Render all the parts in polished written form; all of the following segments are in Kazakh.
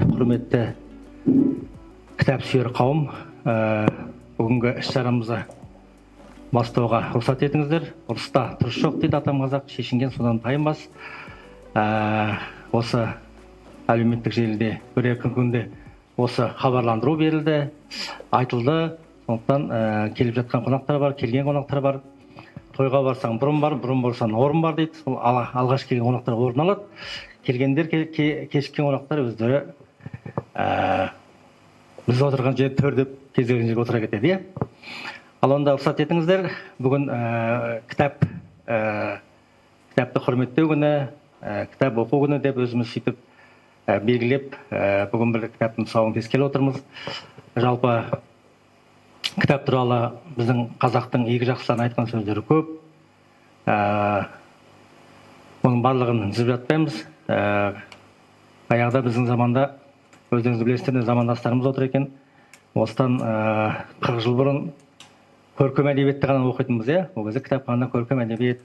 құрметті кітап сүйер қауым, бүгінгі іс-шарамызды бастауға рұқсат етіңіздер. Ұрыста тұрыс жоқ дейді атам қазақ, шешінген содан тайынбас. Осы әлеуметтік желіде бір-екі күнде осы хабарландыру берілді, айтылды. Сондықтан келіп жатқан қонақтар бар, келген қонақтар бар. Тойға барсаң бұрын бар, бұрын барсаң орын бар дейді. Сол алғаш келген қонақтар орын алады. Келгендер, кешіккен қонақтар өздері біз отырған жерде төрдеп кездеген жерге отыра кетеді. Ал онда рұқсат етіңіздер, бүгін кітапты құрметтеу күні, кітап оқу күні деп өзіміз сөйтіп белгілеп, бүгін бір кітаптың тұсауын кескелі отырмыз. Жалпы кітап туралы біздің қазақтың игі жақсыларын айтқан сөздері көп. Оның барлығын тізіп жатпаймыз. Баяғыда біздің заманда, өздеріңіз білесіздер, замандастарымыз отыр екен. Осыдан 40 жыл бұрын көркем әдебиетті ғана оқитынбыз, ол кезде кітапханада көркем әдебиет,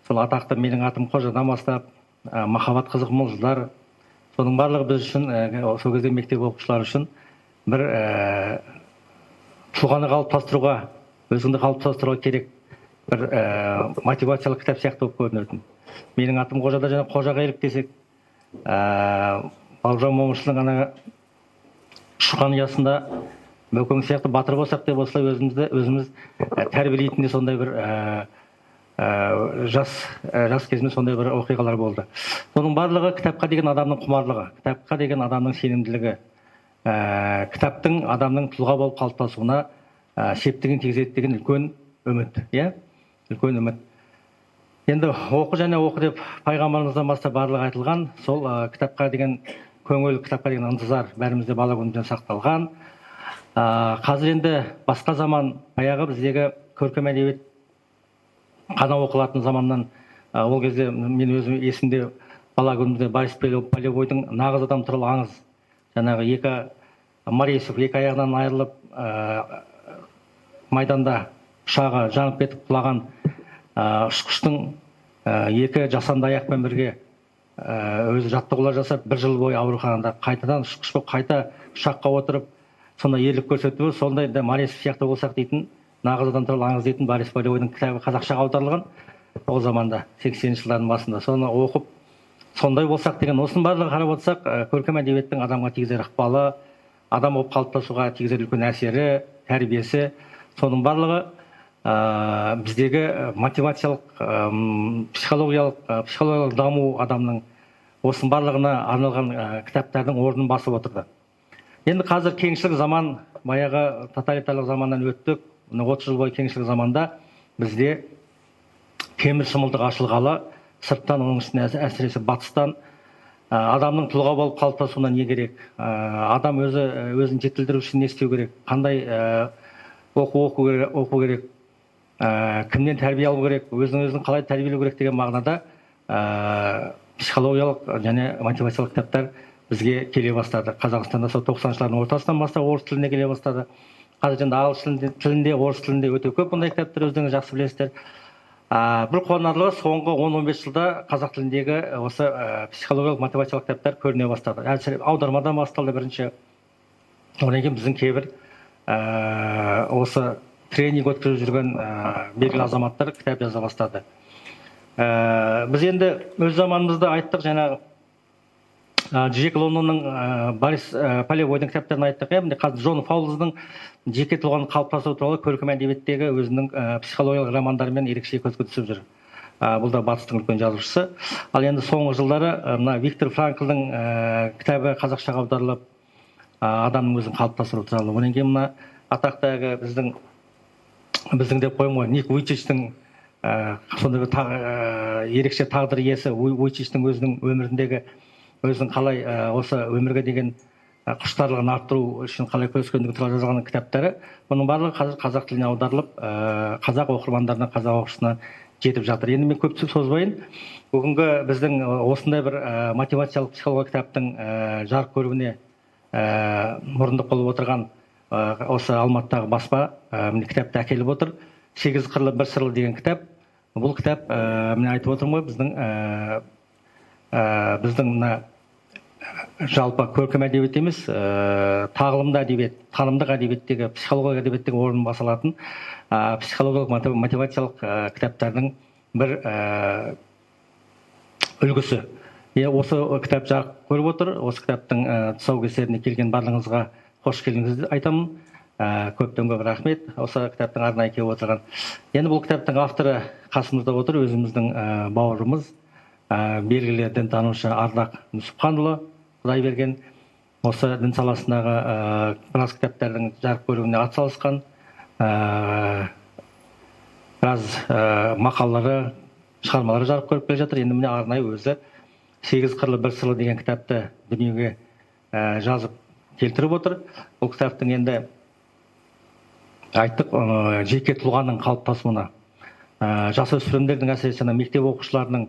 сол атақты Менің атым Қожадан бастап, Махаббат қызық мұлжылар, соның барлығы біз үшін, сол кезде мектеп оқушылары үшін бір тұлғаны қалыптастыруға, өзіңді қалыптастыруға керек бір мотивациялық кітап сияқты болып көрінетін. Менің атым Қожада және Қожаға елік десек, Бауыржан Момышұлының ана ұшқан ұясында Бөкең сияқты батыр болсақ деп осылай өзіміз тәрбиелейтін де сондай бір жас кезімде сондай бір оқиғалар болды. Соның барлығы кітапқа деген адамның құмарлығы, кітапқа деген адамның сенімділігі, кітаптың адамның тұлға болып қалыптасуына септігін тигізеді деген үлкен үміт, үлкен үміт. Енді оқы және оқы деп пайғамбарымыздан бастап барлығы айтылған, сол кітапқа деген көңіл, кітапқа деген ынтызар бәрімізде бала күнімізден сақталған. Қазір енді басқа заман, баяғы біздегі көркем әдебиет қана оқылатын заманнан, ол кезде мен өзім есімде бала күнімізде Борис Полевойдың Нағыз адам туралы аңыз, жаңағы екі Моресов екі аяғынан айырылып майданда ұшағы жанып кетіп құлаған ұшқыштың екі жасанды аяқпен бірге өзі жаттығулар жасап, бір жыл бойы ауруханада қайтадан ұшқыш болып қайта ұшаққа отырып, сонда ерлік көрсетті. Сондай да Моресов сияқты болсақ дейтін, Нағыз адам туралы аңыз дейтін Борис Полевойдың кітабы қазақшаға аударылған ол заманда, 80-ші жылдардың басында. Соны оқып, сондай болсақ деген, осының барлығы қарап отырсақ, көркем әдебиеттің адамға тигізер ықпалы, адам болып қалыптасуға тигізер үлкен әсері, тәрбиесі, соның барлығы біздегі мотивациялық, психологиялық даму адамның осының барлығына арналған кітаптардың орнын басып отырды. Енді қазір кеңшілік заман, баяғы тоталитарлық заманнан өттік, 30 жыл бойы кеңшілік заманда бізде темір шымылдық ашылғалы, сырттан, оның үстіне әсіресе батыстан адамның тұлға болып қалыптасуына не керек, адам өзін жетілдіру үшін не істеу керек, қандай оқу керек, кімнен тәрбие алу керек, өзін қалай тәрбиелеу керек деген мағынада психологиялық және мотивациялық кітаптар бізге келе бастады. Қазақстанда сол 90- жылдардың ортасынан бастап орыс тіліне келе бастады. Қазір енді ағылшын тілінде, орыс тілінде өте көп бұндай кітаптар, өздеріңіз жақсы білесіздер. Бір қуанарлығы, соңғы 10-15 жылда қазақ тіліндегі осы психологиялық мотивациялық кітаптар көріне бастады. Аудармадан басталды бірінші. Одан кейін біздің кейбір осы тренинг өткізіп жүрген белгілі азаматтар кітап жаза бастады. Біз енді өз заманымызда айттық, жаңағы Джек Лондонның Борис Полевойдың кітаптарын айттық. Қазір Джон Фаулздың жеке тұлғаның қалыптасуы туралы көркем әдебиеттегі өзінің психологиялық романдарымен ерекше көзге түсіп жүр. Бұл да батыстың үлкен жазушысы. Ал енді соңғы жылдары Виктор Франклдың кітабы қазақшаға аударылып, адамның өзін қалыптастыру туралы. Одан кейін мына атақтағы біздің деп қоймын ғой, Ник Вуйчичтің сондай бір ерекше тағдыр иесі, Вуйчичтің өзінің өміріндегі өзінің қалай осы өмірге деген құштарлығын арттыру үшін қалай күрескендігі туралы жазған кітаптары, бұның барлығы қазір қазақ тіліне аударылып, қазақ оқырмандарына, қазақ оқушысына жетіп жатыр. Енді мен көп созбайын, бүгінгі біздің осындай бір мотивациялық психология кітаптың жарық көруіне мұрындық болып отырған осы Алматыдағы баспа кітапты әкеліп отыр. 8 қырлы бір сырлы деген кітап. Бұл кітап, мен айтып отырмын ғой, біздің жалпы көркем әдебиет емес, тағылымды әдебиет, танымдық әдебиеттегі, психологиялық әдебиеттегі орнын баса алатын психологиялық мотивациялық кітаптардың бір үлгісі. Осы кітап жарық көріп отыр. Осы кітаптың тұсаукесеріне келген барлығыңызға қош келдіңіз айтамын. Көптен көп рахмет. Осы кітаптың арнайы келіп отырған. Енді бұл кітаптың авторы қасымызда отыр, өзіміздің бауырымыз, белгілі дінтанушы Ардақ Нүсіпханұлы Құдайберген. Осы дін саласындағы біраз кітаптардың жарық көруіне атсалысқан, біраз мақалалары, шығармалары жарық көріп келе жатыр. Енді міне арнайы өзі 8 қырлы бір сырлы деген кітапты дүниеге жазып келтіріп отыр. Бұл кітаптың енді айттық, жеке тұлғаның қалыптасуына, жасөспірімдердің, әсіресе мектеп оқушыларының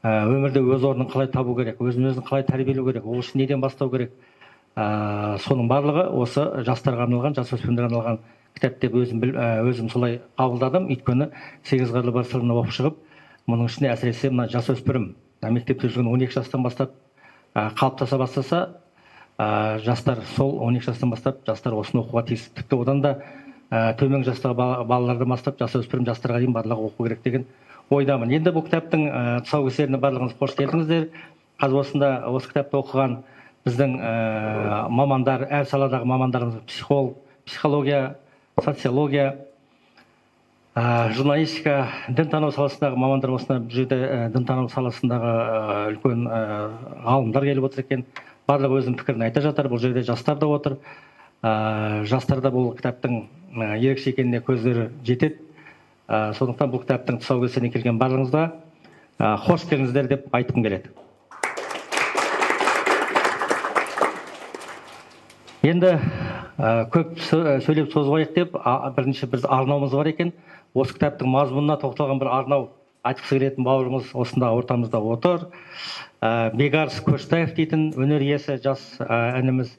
өмірде өз орнын қалай табу керек, өзін қалай тәрбиелеу керек, ол үшін неден бастау керек, соның барлығы осы жастарға арналған, жасөспірімдерге арналған кітап деп өзім солай қабылдадым. Өйткені 8 қырлы бір сырны оқып шығып, мұның ішінде әсіресе мына жасөспірім мектепте жүрген 12 жастан бастап қалыптаса бастаса, жастар сол 12 жастан бастап жастар осыны оқуға тиіс. Тіпті одан да төмен жастағы балалардан бастап жасөспірім жастарға дейін барлығы оқу керек деген ойдамын. Енді бұл кітаптың тұсаукесеріне барлығыңыз қош келдіңіздер. Қазір осында осы кітапты оқыған біздің мамандар, әр саладағы мамандарымыз, психолог, психология, социология, журналистика, дінтану саласындағы мамандар, осында бұл жерде дінтану саласындағы үлкен ғалымдар келіп отыр екен. Барлығы өзінің пікірін айта жатыр. Бұл жерде жастар да отыр. Жастарда бұл кітаптың ерекше екеніне көздері жетеді. Сондықтан бұл кітаптың тұсаукесеріне келген барлығыңызға қош келдіңіздер деп айтқым келеді. Енді көп сөйлеп созбайық деп, бірінші біз арнауымыз бар екен. Осы кітаптың мазмұнына тоқталған бір арнау айтқысы келетін бауырымыз осында ортамызда отыр. Бекарыс Көштаев дейтін өнер иесі жас ініміз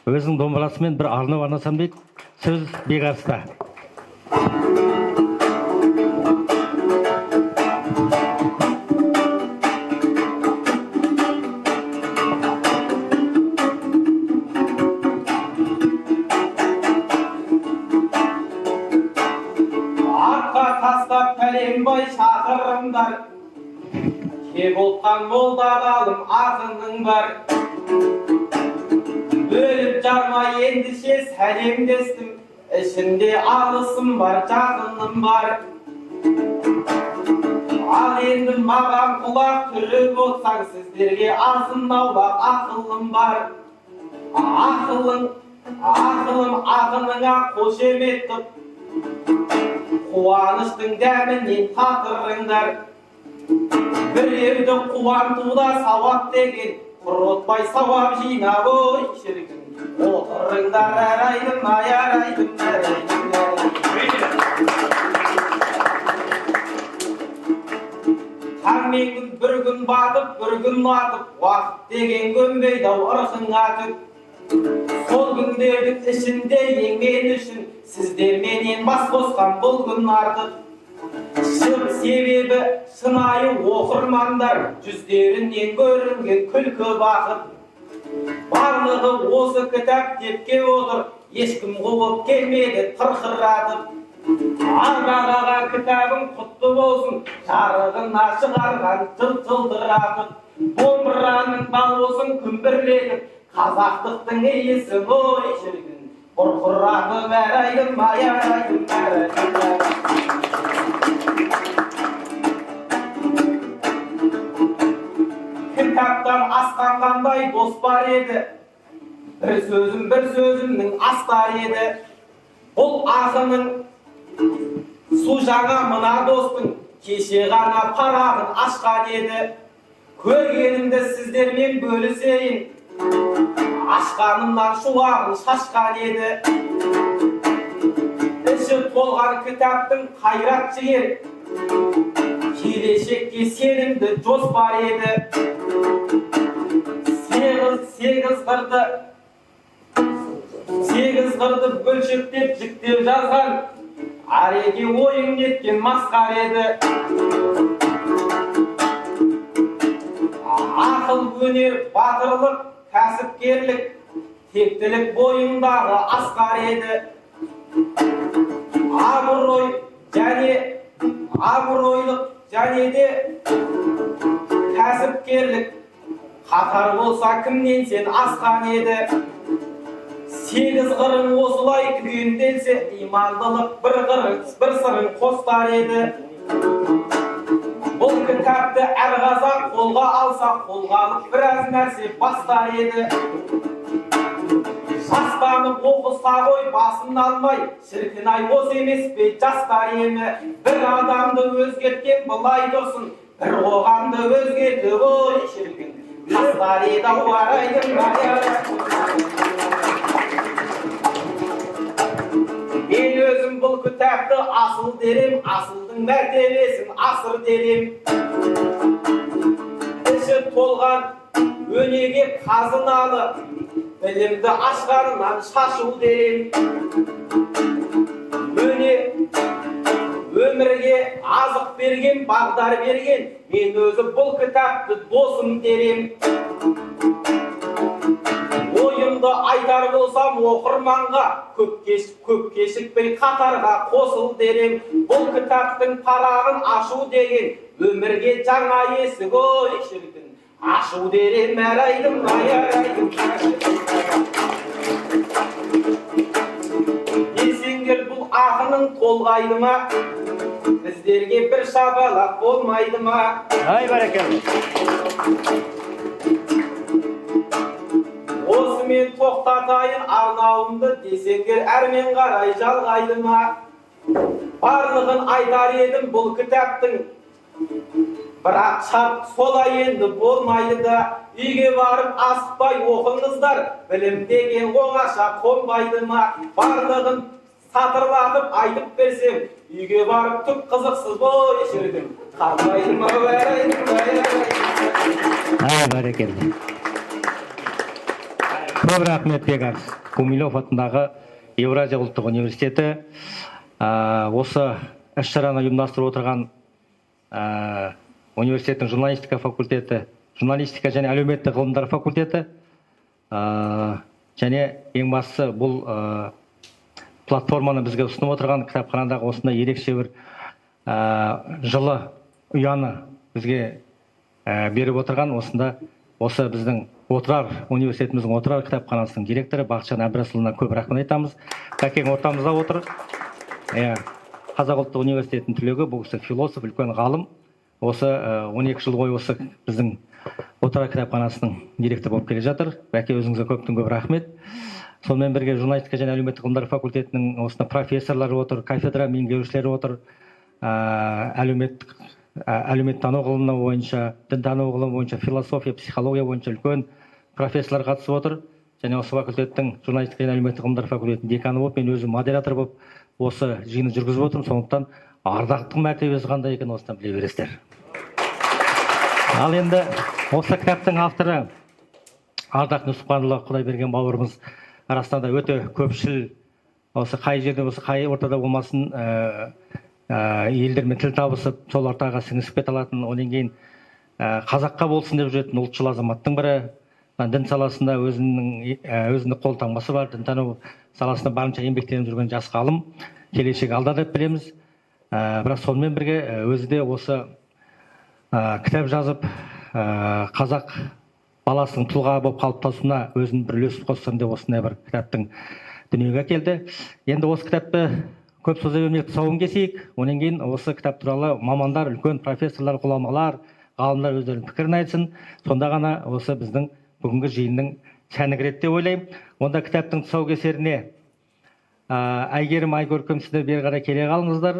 өзінің домбырасымен бір арнау арнасам дейді. Сөз Бекарыста. Пәленбай шақырымдар, кеп отқан молдағалым ақының бар. Бөліп жарма ендіше сәлемдестім, ішінде алысым бар, жақыным бар. Ал енді маған құлақ түріп отсаң, сіздерге азын аулақ ақылым бар. Ақылым ақыныңа қошемет қып, қуаныштың дәмінен татырыңдар. Біреуді қуантуда сауап деген, құротпай сауап жинап ой шіркін. Отырыңдар әрайдым, аярайдым, таңмен бір күн батып, бір күн атып, уақыт деген көнбейді ау ырқыңа түк. Сол күндердің ішінде ең мен үшін сіздерменен бас қосқан бұл күн артық. Себебі шынайы оқырмандар жүздерінен көрінген күлкі бақыт. Барлығы осы кітап тепке отыр, ешкім қуып келмеді тырқыратып. Аллаға кітабың құтты болсын, жарығына шығарған жылтыратып. Домбыраның балосын күмбірлетіп, қазақтықтың иесі ой шіркін. Бұрқыратып әрайдым, аярайдым, әрайдым. Кітаптан асқан қандай дос бар еді, бір сөзімнің астар еді. Бұл ақының су жаңа мына достың кеше ғана парағын ашқан еді. Көргенімді сіздермен бөлісейін, ашқанымнан шуағын шашқан еді. Іші толған кітаптың қайрат жігер, келешекке сенімді жоспар еді. Сегіз қырды бөлшектеп жіктеп жазған, ареге ойын неткен масқар еді. Ақыл, өнер, батырлық кәсіпкерлік, тектілік бойындағы асқар еді. Абыройлық және де кәсіпкерлік қатар болса кімнен сен асқан еді. Сегіз қырың осылай күйінделсе, имандылық бір сырын қостар еді. Бұл кітапты әр қазақ қолға алса, қолға алып біраз нәрсе бастар еді. Жастанып оқыса ғой басын алмай, шіркін ай осы емес пе жастар емі. Бір адамды өзгерткен былай тұрсын, бір қоғамды өзгерді ғой шіркін. Жастар еді ауарайдың Мен өзім бұл кітапты асыл дерем, асылдың мәртебесін асыр дерем. Іші толған өнеге қазыналы, білімді ашқанынан шашу дерем. Өмірге азық берген, бағдар берген, мен өзі бұл кітапты досым дерем. Ойымды айтар болсам оқырманға, көп кешікпей қатарға қосыл дерем. Бұл кітаптың парағын ашу деген, өмірге жаңа есік ой шіркін. Ашу дерем әрайдым, айарайдым. Десеңдер бұл ақының толғайды ма? Біздерге бір шабалақ болмайды ма? Ай, бәрекелді. Осымен тоқтатайын арнауымды, десеңдер әрмен қарай жалғайды ма? Барлығын айтар едім бұл кітаптың, бірақ шарт солай енді болмайды да. Үйге барып асықпай оқыңыздар, білім деген оңаша қонбайды ма? Барлығын сатырлатып айтып берсем, үйге барып түк қызықсыз бой шіркін. Қалмайды ма бәрекелді. Көп рахмет Бекарыс Гумилев атындағы Еуразия ұлттық университеті осы іс-шараны ұйымдастырып отырған университеттің журналистика факультеті, журналистика және әлеуметтік ғылымдар факультеті және ең бастысы бұл платформаны бізге ұсынып отырған кітапханадағы осындай ерекше бір жылы ұяны бізге беріп отырған осы біздің Отырар университетіміздің Отырар кітапханасының директоры Бақытжан Әбдірасұлына көп рахмет айтамыз. Бәкең ортамызда отыр. Қазақ ұлттық университетінің түлегі, бұл кісі философ, үлкен ғалым. Осы 12 жыл бойы осы біздің Отырар кітапханасының директоры болып келе жатыр. Бәке, өзіңізге көптен көп рахмет. Сонымен бірге журналистика және әлеуметтік ғылымдар факультетінің осында профессорлары отыр, кафедра меңгерушілері отыр. Әлеуметтану ғылымы бойынша, дінтану ғылымы бойынша, философия, психология бойынша үлкен профессорлар қатысып отыр. Және осы факультеттің журналистика және әлеуметтік ғылымдар факультетінің деканы болып, мен өзім модератор болып осы жиынды жүргізіп отырмын. Сондықтан ардақтың мәртебесі қандай екенін осыдан біле бересіздер. Ал енді осы кітаптың авторы Ардақ Нүсіпханұлы Құдайберген бауырымыз арасында өте көпшіл, осы қай жерде болса, қай ортада болмасын, елдермен тіл табысып, сол ортаға сіңісіп кете алатын, одан кейін қазаққа болсын деп жүретін ұлтшыл азаматтың бірі. Дін саласында өзінің қолтаңбасы бар, дінтану саласында барынша еңбектеніп жүрген жас ғалым, келешек алда деп білеміз. Бірақ сонымен бірге өзі де осы кітап жазып, қазақ баласының тұлға болып қалыптасуына өзінің бір үлес қоссын деп осындай бір кітаптың дүниеге әкелді. Енді осы кітапты көп сөз бермей тұсауын кесейік. Онан кейін осы кітап туралы мамандар, үлкен профессорлар, ғұламалар, ғалымдар өздерінің пікірін айтсын. Сонда ғана осы біздің бүгінгі жиынның сәні кіреді деп ойлаймын. Онда кітаптың тұсаукесеріне Әйгерім, Айкөркем, сіздер бері қарай келе қалыңыздар.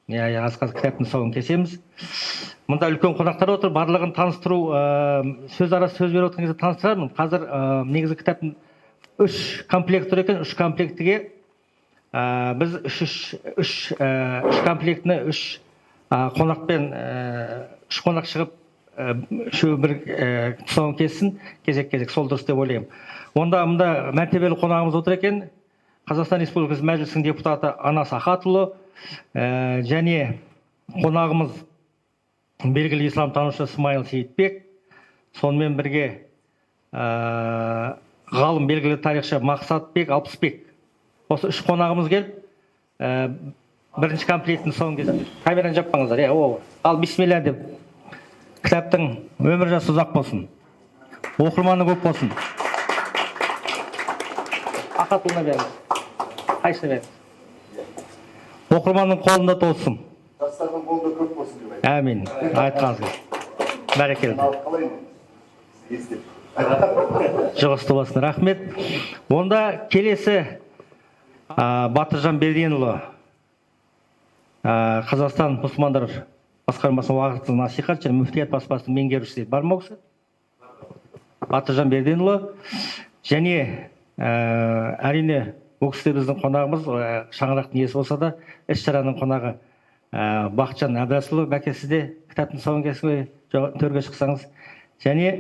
Аз-қаз кітаптың тұсауын кесеміз. Мұнда үлкен қонақтар отыр. Барлығын таныстыру, сөз арасы сөз беріп отырған кезде таныстырармын. Қазір негізі кітаптың 3 комплект тұр екен. 3 комплектіге біз 3 комплектіні 3 қонақпен 3 қонақ шығып үшеуі бір тұсауын кессін, кезек-кезек, сол дұрыс деп ойлаймын. Онда мұнда мәртебелі қонағымыз отыр екен. Қазақстан Республикасы Мәжілісінің депутаты Анас Ахатұлы және қонағымыз белгілі исламтанушы Смайыл Сейітбек. Сонымен бірге ғалым белгілі тарихшы Мақсатбек Алпысбек. Осы 3 қонағымыз келіп, бірінші комплектін соңын кесіп, камераны жаппаңыздар. Ал бисмилля деп. Кітаптың өмір жасы ұзақ болсын. Оқырманы көп болсын. Ақатылына беріңіз. Қайшына беріңіз. Оқырманның қолында толсын. Жастардың қолында көп болсын деп Әмин. Айтқаныңыз. Бәрекелді. Жұғысты болсын. Рахмет. Онда келесі Батыржан Берденұлы, Қазақстан мұсылмандар басқармасының уақытты насихат және мүфтият баспасының меңгерушісі бар ма осы? Батыржан Берденұлы және әрине бұл кісі біздің қонағымыз, шаңырақтың иесі болса да, іс-шараның қонағы Бақытжан Әбдірасұлы. Бәке, сіз де кітаптың тұсауын кесіп төрге шықсаңыз. Және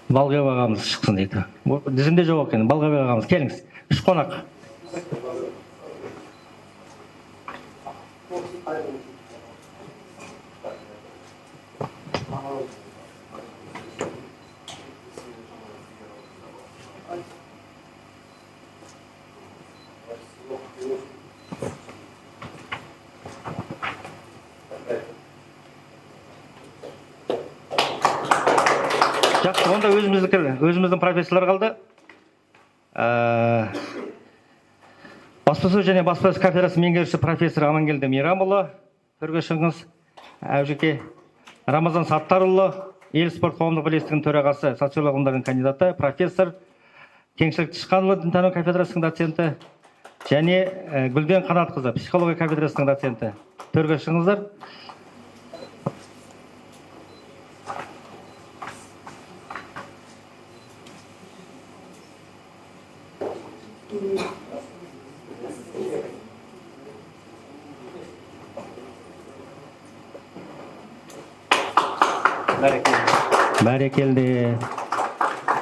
Балғабек ағамыз шықсын дейді. Дізімде жоқ екен. Балғабек ағамыз, келіңіз. 3 қонақ. Жақсы, онда өзіміздің профессорлар қалды. Баспасөз және баспасөз кафедрасы меңгерушісі профессор Амангелді Мейрамұлы, төрге шығыңыз. Әужеке Рамазан Саттарұлы, ел спорт қоғамдық бірлестігінің төрағасы, социолог ғылымдарының кандидаты, профессор Кеңшілік Тышқанұлы, дінтану кафедрасының доценті, және Гүлден Қанатқызы, психология кафедрасының доценті. Төрге шығыңыздар. Бәрекелді.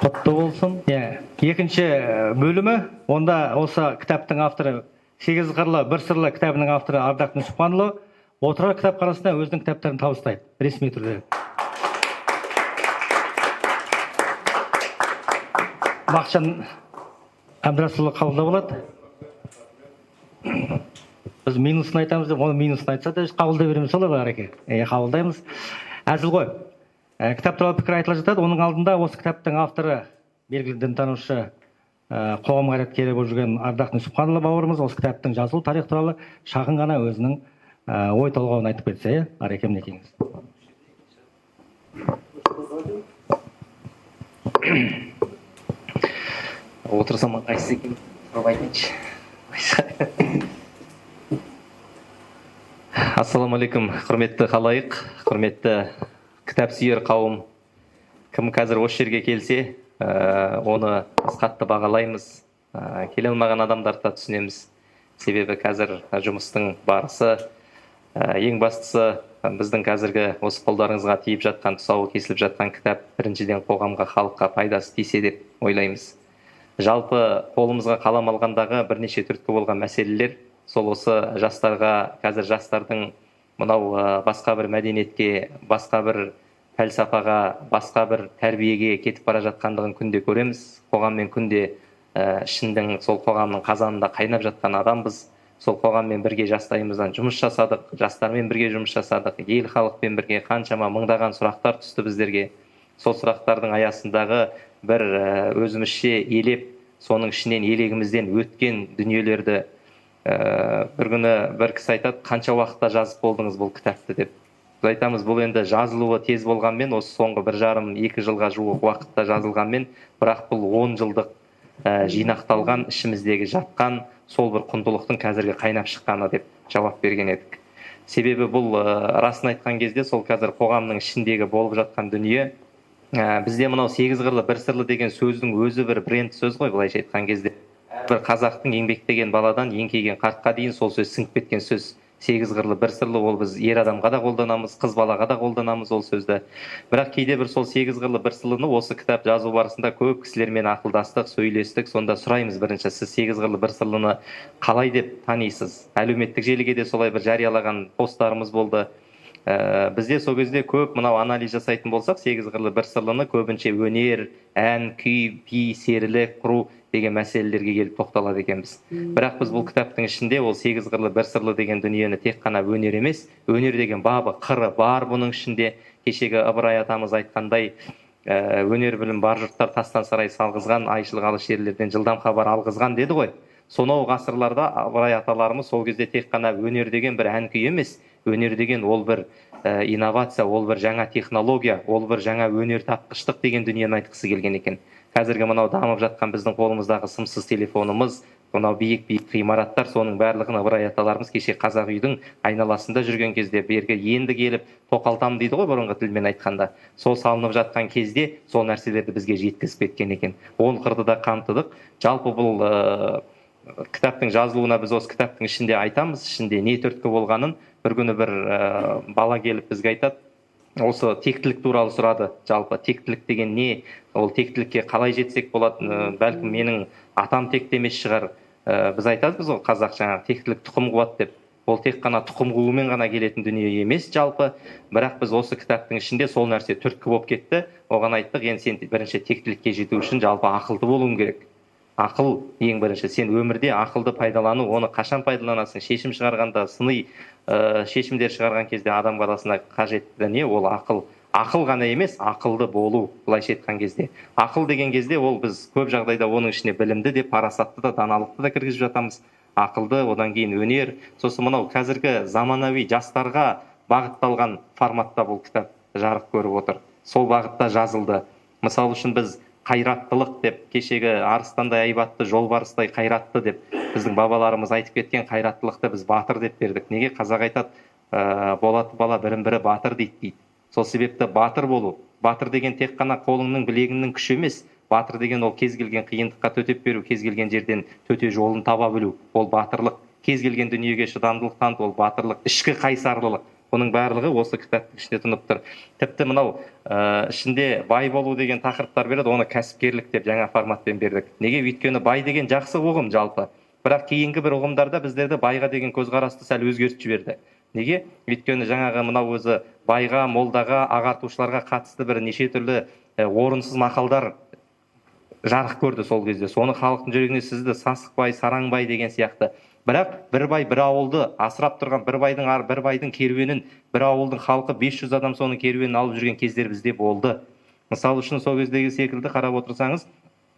Құтты болсын. Екінші бөлімі, онда осы кітаптың авторы, 8 қырлы, 1 сырлы кітабының авторы Ардақ Нүсіпханұлы отырар кітапханасында өзінің кітаптарын табыстайды, ресми түрде. Бақытжан Әбдірасұлы қабылдап болады. Біз минусын айтамыз деп, оны минусын айтса да қабылдай береміз, солай ғой Ареке? Қабылдаймыз. Әзіл ғой. Кітап туралы пікір айтыла жатады. Оның алдында осы кітаптың авторы, белгілі дінтанушы, қоғам қайраткері болып жүрген Ардақ Нүсіпханұлы бауырымыз осы кітаптың жазылу тарих туралы шағын ғана өзінің ой толғауын айтып кетсе, Ареке, мінекейіңіз. Отырсам қайсысы екен, сұрап айтайыншы. Ассалаумағалейкум, құрметті халайық, құрметті кітап сүйер қауым. Кім қазір осы жерге келсе, оны біз қатты бағалаймыз. Келе алмаған адамдарды да түсінеміз. Себебі қазір жұмыстың барысы, ең бастысы біздің қазіргі осы қолдарыңызға тиіп жатқан, тұсауы кесіліп жатқан кітап біріншіден қоғамға, халыққа пайдасы тисе деп ойлаймыз. Жалпы қолымызға қалам алғандағы бірнеше түрткі болған мәселелер, сол осы жастарға, қазір жастардың мынау басқа бір мәдениетке, басқа бір пәлсапаға, басқа бір тәрбиеге кетіп бара жатқандығын күнде көреміз. Қоғаммен күнде ішінің сол қоғамның қазанында қайнап жатқан адамбыз. Сол қоғаммен бірге жастайымыздан жұмыс жасадық, жастармен бірге жұмыс жасадық, ел халықпен бірге қаншама мыңдаған сұрақтар түсті біздерге. Сол сұрақтардың аясындағы бір өзімізше елеп, соның ішінен елегімізден өткен дүниелерді бір күні бір кісі айтады, қанша уақытта жазып болдыңыз бұл кітапты деп. Біз айтамыз, бұл енді жазылуы тез болғанмен, осы соңғы 1,5-2 жылға жуық уақытта жазылғанмен, бірақ бұл 10 жылдық жинақталған, ішіміздегі жатқан сол бір құндылықтың қазіргі қайнап шыққаны деп жауап берген едік. Себебі бұл расын айтқан кезде сол қазір қоғамның ішіндегі болып жатқан дүние. Бізде мынау 8 қырлы, 1 сырлы деген сөздің өзі бір бренд сөз ғой, былайша айтқан кезде. Бір қазақтың еңбектеген баладан еңкейген қартқа дейін сол сөз сіңіп кеткен сөз. сегіз қырлы бір сырлы, ол біз ер адамға да қолданамыз, қыз балаға да қолданамыз ол сөзді. Бірақ кейде бір сол сегіз қырлы бір сырлыны осы кітап жазу барысында көп кісілермен ақылдастық, сөйлестік. Сонда сұраймыз, бірінші, сіз сегіз қырлы бір сырлыны қалай деп танисыз? Әлеуметтік желіге де солай бір жариялаған посттарымыз болды. Бізде сол кезде көп мынау анализ жасайтын болсақ, сегіз қырлы бір сырлыны көбінше өнер, ән, күй, би, серілік құру деген мәселелерге келіп тоқталады екенбіз. Бірақ біз бұл кітаптың ішінде ол сегіз қырлы бір сырлы деген дүниені тек қана өнер емес, өнер деген бабы, қыры бар бұның ішінде. Кешегі Ыбырай атамыз айтқандай, өнер білім бар жұрттар тастан сарай салғызған, айшыл қалышерлерден жылдам хабар алғызған деді ғой. Сонау ғасырларда Ыбырай аталарымыз сол кезде тек қана өнер деген бір ән күй емес, өнер деген ол бір инновация, ол бір жаңа технология, ол бір жаңа өнер тапқыштық деген дүниені айтқысы келген екен. Қазіргі мынау дамып жатқан біздің қолымыздағы сымсыз телефонымыз, мынау биік ғимараттар, соның барлығын Ыбырай аталарымыз кеше қазақ үйдің айналасында жүрген кезде берге енді келіп тоқалтам дейді ғой бұрынғы тілмен айтқанда. Сол салынып жатқан кезде сол нәрселерді бізге жеткізіп кеткен екен. Ол қырды да қамтыдық. Жалпы бұл кітаптың жазылуына біз осы кітаптың ішінде айтамыз, ішінде не түрткі болғанын. Бір күні бір бала келіп бізге айтады, осы тектілік туралы сұрады. Жалпы тектілік деген не? Ол тектілікке қалай жетсек болады? Бәлкім менің атам текті емес шығар. Біз айтамыз ғой қазақ жаңағы тектілік тұқым қуат деп. Ол тек қана тұқым қуумен ғана келетін дүние емес жалпы. Бірақ біз осы кітаптың ішінде сол нәрсе түрткі болып кетті. Оған айттық, енді сен бірінші тектілікке жету үшін жалпы ақылды болуың керек. Ақыл ең бірінші. Сен өмірде ақылды пайдалану, оны қашан пайдаланасың? Шешім шығарғанда, сыни шешімдер шығарған кезде адам баласына қажетті не? Ол ақыл. Ақыл ғана емес, ақылды болу, былайша айтқан кезде. Ақыл деген кезде ол біз көп жағдайда оның ішіне білімді де, парасатты да, даналықты да кіргізіп жатамыз. Ақылды, одан кейін өнер. Сосын мынау қазіргі заманауи жастарға бағытталған форматта бұл кітап жарық көріп отыр. Сол бағытта жазылды. Мысалы үшін біз қайраттылық деп, кешегі арыстандай айбатты, жолбарыстай қайратты деп, біздің бабаларымыз айтып кеткен қайраттылықты біз батыр деп бердік. Неге? Қазақ айтады, болаты бала бірін-бірі батыр дейді. Сол себепті батыр болу. Батыр деген тек қана қолыңның, білегіңнің күші емес. Батыр деген ол кез келген қиындыққа төтеп беру, кез келген жерден төте жолын таба білу. Ол батырлық. Кез келген дүниеге шыдамдылық таныту, ол батырлық. Ішкі қайсарлылық. Оның барлығы осы кітаптың ішінде тұнып тұр. Тіпті мынау ішінде бай болу деген тақырыптар береді, оны кәсіпкерлік деп жаңа форматпен бердік. Неге? Өйткені бай деген жақсы ұғым жалпы. Бірақ кейінгі бір ұғымдарда біздерді байға деген көзқарасты сәл өзгертіп жіберді. Неге? Өйткені жаңағы мынау өзі байға, молдаға, ағартушыларға қатысты бір неше түрлі орынсыз мақалдар жарық көрді сол кезде. Соны халықтың жүрегіне сізді сасықбай, сараңбай деген сияқты. Бірақ бір бай бір ауылды асырап тұрған, бір байдың керуенін, бір ауылдың халқы 500 адам соның керуенін алып жүрген кездер бізде болды. Мысалы үшін сол кездегі секілді қарап отырсаңыз,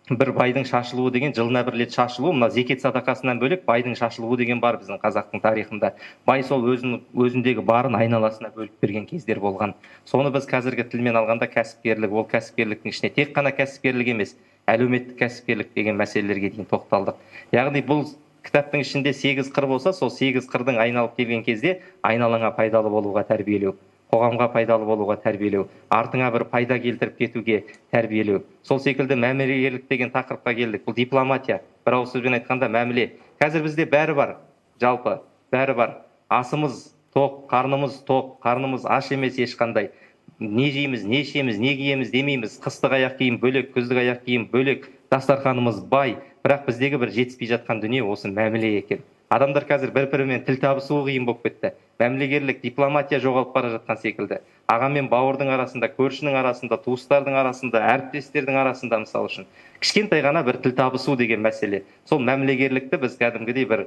бір байдың шашылуы деген жылына бір рет шашылуы, мына зекет садақасынан бөлек байдың шашылуы деген бар біздің қазақтың тарихында. Бай сол өзіндегі барын айналасына бөліп берген кездер болған. Соны біз қазіргі тілмен алғанда кәсіпкерлік, ол кәсіпкерліктің ішіне тек қана кәсіпкерлік емес, әлеуметтік кәсіпкерлік деген мәселелерге дейін тоқталдық. Яғни бұл кітаптың ішінде 8 қыр болса, сол 8 қырдың айналып келген кезде айналаңа пайдалы болуға тәрбиелеу, қоғамға пайдалы болуға тәрбиелеу, артыңа бір пайда келтіріп кетуге тәрбиелеу. Сол секілді мәмілегерлік деген тақырыпқа келдік. Бұл дипломатия. Бір ауыз сөзбен айтқанда мәміле. Қазір бізде бәрі бар. Жалпы бәрі бар. Асымыз тоқ, қарнымыз тоқ, қарнымыз аш емес ешқандай. Не жейміз, не ішеміз, не киеміз демейміз. Қыстық аяқ киім бөлек, күздік аяқ киім бөлек. Дастарханымыз бай. Бірақ біздегі бір жетіспей жатқан дүние осы мәміле екен. Адамдар қазір бір-бірімен тіл табысуы қиын болып кетті. Мәмілегерлік, дипломатия жоғалып бара жатқан секілді. Аға мен бауырдың арасында, көршінің арасында, туыстардың арасында, әріптестердің арасында мысалы үшін кішкентай ғана бір тіл табысу деген мәселе. Сол мәмілегерлікті біз кәдімгідей бір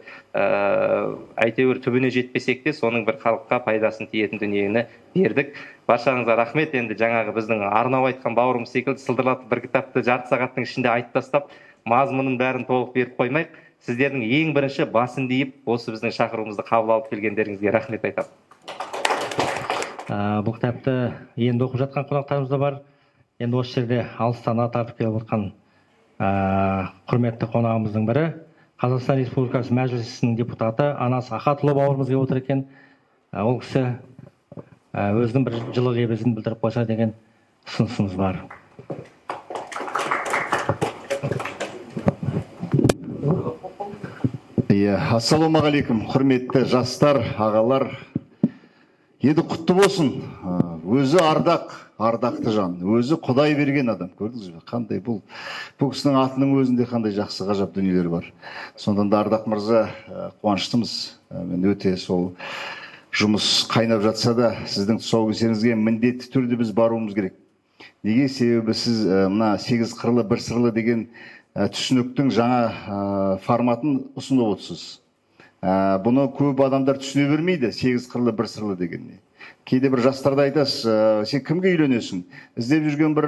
әйтеуір түбіне жетпесек те, соның бір халыққа пайдасын тиетін дүниені бердік. Баршаңызға рахмет. Енді жаңағы біздің арнау айтқан бауырымыз секілді сылдырлатып бір кітапты жарты сағаттың ішінде айтып тастап, мазмұнын бәрін толық беріп қоймайық. Сіздердің ең бірінші басын дейіп, осы біздің шақыруымызды қабыл алып келгендеріңізге рахмет айтамын. Бұл кітапты енді оқып жатқан қонақтарымыз да бар. Енді осы жерде алыстан тартып келіп отқан құрметті қонағымыздың бірі Қазақстан Республикасы Мәжілісінің депутаты Анас Ахатұлы бауырымыз келіп отыр екен. Ол кісі өзінің бір жылы лебізін білдіріп қойса деген ұсынысымыз бар. Ассалаумағалейкум, құрметті жастар, ағалар. Еді құтты болсын. Өзі ардақты жан. Өзі Құдай берген адам. Көрдіңіз бе? Қандай бұл кісінің атының өзінде қандай жақсы ғажап дүниелер бар. Сондан да Ардақ мырза, қуаныштымыз. Мен өте сол жұмыс қайнап жатса да, сіздің тұсаукесеріңізге міндетті түрде біз баруымыз керек. Неге? Себебі сіз мына 8 қырлы, 1 сырлы деген түсініктің жаңа форматын ұсынып отырсыз. Бұны көп адамдар түсіне бермейді, 8 қырлы, 1 сырлы дегенне. Кейде бір жастарда айтасыз, сен кімге үйленесің? Іздеп жүрген бір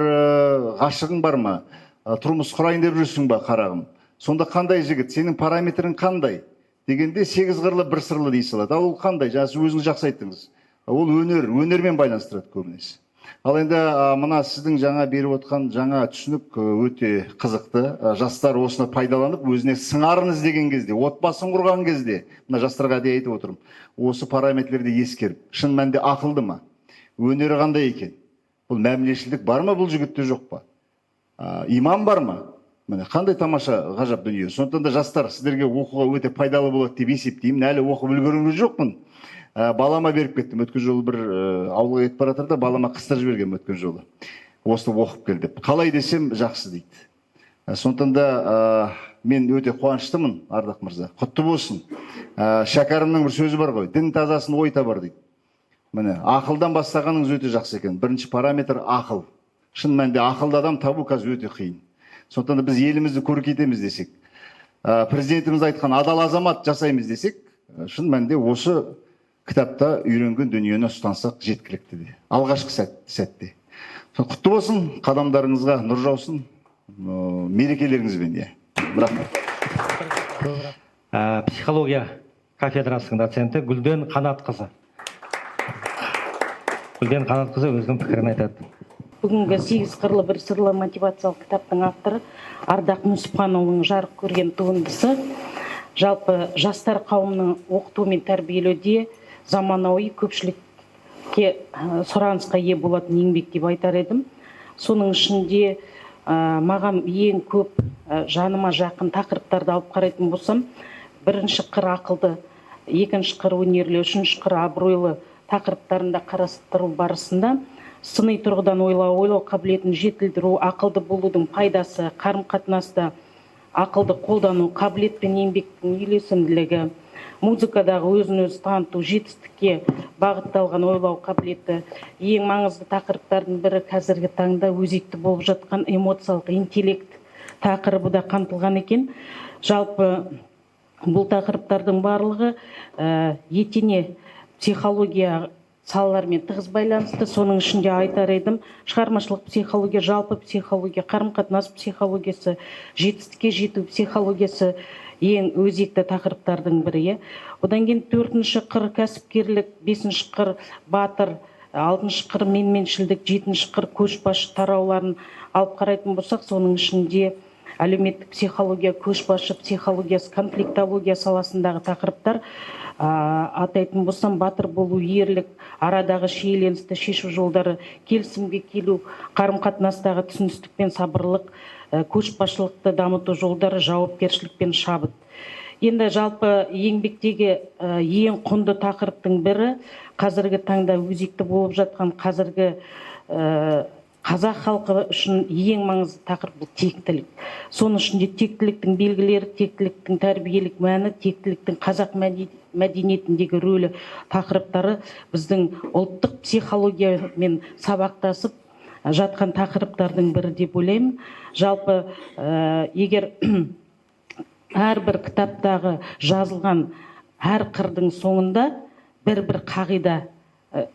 ғашығың бар ма? Тұрмыс құрайын деп жүрсің ба, қарағым? Сонда қандай жігіт? Сенің параметрің қандай? Дегенде 8 қырлы, 1 сырлы дей салады. Ал ол қандай? Жаңа өзіңіз жақсы айттыңыз. Ол өнермен байланыстырады көбінесе. Ал енді мына сіздің жаңа беріп отқан жаңа түсінік өте қызықты. Жастар осыны пайдаланып, өзіне сыңарын іздеген кезде, отбасын құрған кезде, мына жастарға де айтып отырмын, осы параметрлерді ескеріп, шын мәнінде ақылды ма? Өнері қандай екен? Бұл мәмілешілдік бар ма бұл жігітте, жоқ па? Иман бар ма? Міне қандай тамаша ғажап дүние. Сондықтан да жастар, сіздерге оқуға өте пайдалы болады деп есептеймін. Әлі оқып үлгерген жоқпын. Балама беріп кеттім. Өткен жолы бір ауылға кетіп бара жатырда балама қыстырып жібергенмін өткен жолы. Осыны оқып кел деп. Қалай десем жақсы дейді. Сондықтан да мен өте қуаныштымын, Ардақ мырза. Құтты болсын. Шәкәрімнің бір сөзі бар ғой, дін тазасын ой табар дейді. Міне, ақылдан бастағаныңыз өте жақсы екен. Бірінші параметр ақыл. Шын мәнінде ақылды адам табу қазір өте қиын. Сондықтан да біз елімізді көркейтеміз десек, президентіміз айтқан адал азамат жасаймыз десек, шын мәнінде осы кітапта үйренген дүниені ұстансақ жеткілікті де. Алғашқы сәтте. Құтты болсын, қадамдарыңызға нұр жаусын, мерекелеріңізбен. Психология кафедрасының доценті Гүлден Қанатқызы. Гүлден Қанатқызы өзінің пікірін айтады. Бүгінгі 8 қырлы 1 сырлы мотивациялық кітаптың авторы Ардақ Нүсіпханұлының жарық көрген туындысы. Жалпы жастар қауымның оқыту мен тәрбиелеуде заманауи көпшілікке сұранысқа ие болатын еңбек деп айтар едім. Соның ішінде маған ең көп жаныма жақын тақырыптарды алып қарайтын болсам, бірінші қыр ақылды, екінші қыр өнерлі, үшінші қыр абыройлы тақырыптарында қарастыру барысында сыни тұрғыдан ойлау қабілетін жетілдіру, ақылды болудың пайдасы, қарым-қатынаста ақылды қолдану, қабілет пен еңбектің үйлесімділігі, музыкадағы өзін-өзі таныту, жетістікке бағытталған ойлау қабілеті, ең маңызды тақырыптардың бірі қазіргі таңда өзекті болып жатқан эмоциялық интеллект тақырыбы да қамтылған екен. Жалпы бұл тақырыптардың барлығы етене психология салалармен тығыз байланысты. Соның ішінде айтар едім, шығармашылық психология, жалпы психология, қарым-қатынас психологиясы, жетістікке жету психологиясы ең өзекті тақырыптардың бірі. Одан кейін 4-ші қыр кәсіпкерлік, 5-ші қыр батыр, 6-шы қыр менменшілдік, 7-ші қыр көшбасшы тарауларын алып қарайтын болсақ, соның ішінде әлеуметтік психология, көшбасшы психологиясы, конфликтология саласындағы тақырыптар. Атайтын болсам, батыр болу, ерлік, арадағы шиеленісті шешу жолдары, келісімге келу, қарым-қатынастағы түсіністік пен сабырлық, көшбасшылықты дамыту жолдары, жауапкершілік пен шабыт. Енді жалпы еңбектегі ең құнды тақырыптың бірі, қазіргі таңда өзекті болып жатқан қазіргі қазақ халқы үшін ең маңызды тақырып бұл тектілік. Соның ішінде тектіліктің белгілері, тектіліктің тәрбиелік мәні, тектіліктің қазақ мәдениетіндегі рөлі тақырыптары біздің ұлттық психологиямен сабақтасып жатқан тақырыптардың бірі деп ойлаймын. Жалпы егер әрбір кітаптағы жазылған әр қырдың соңында бір қағида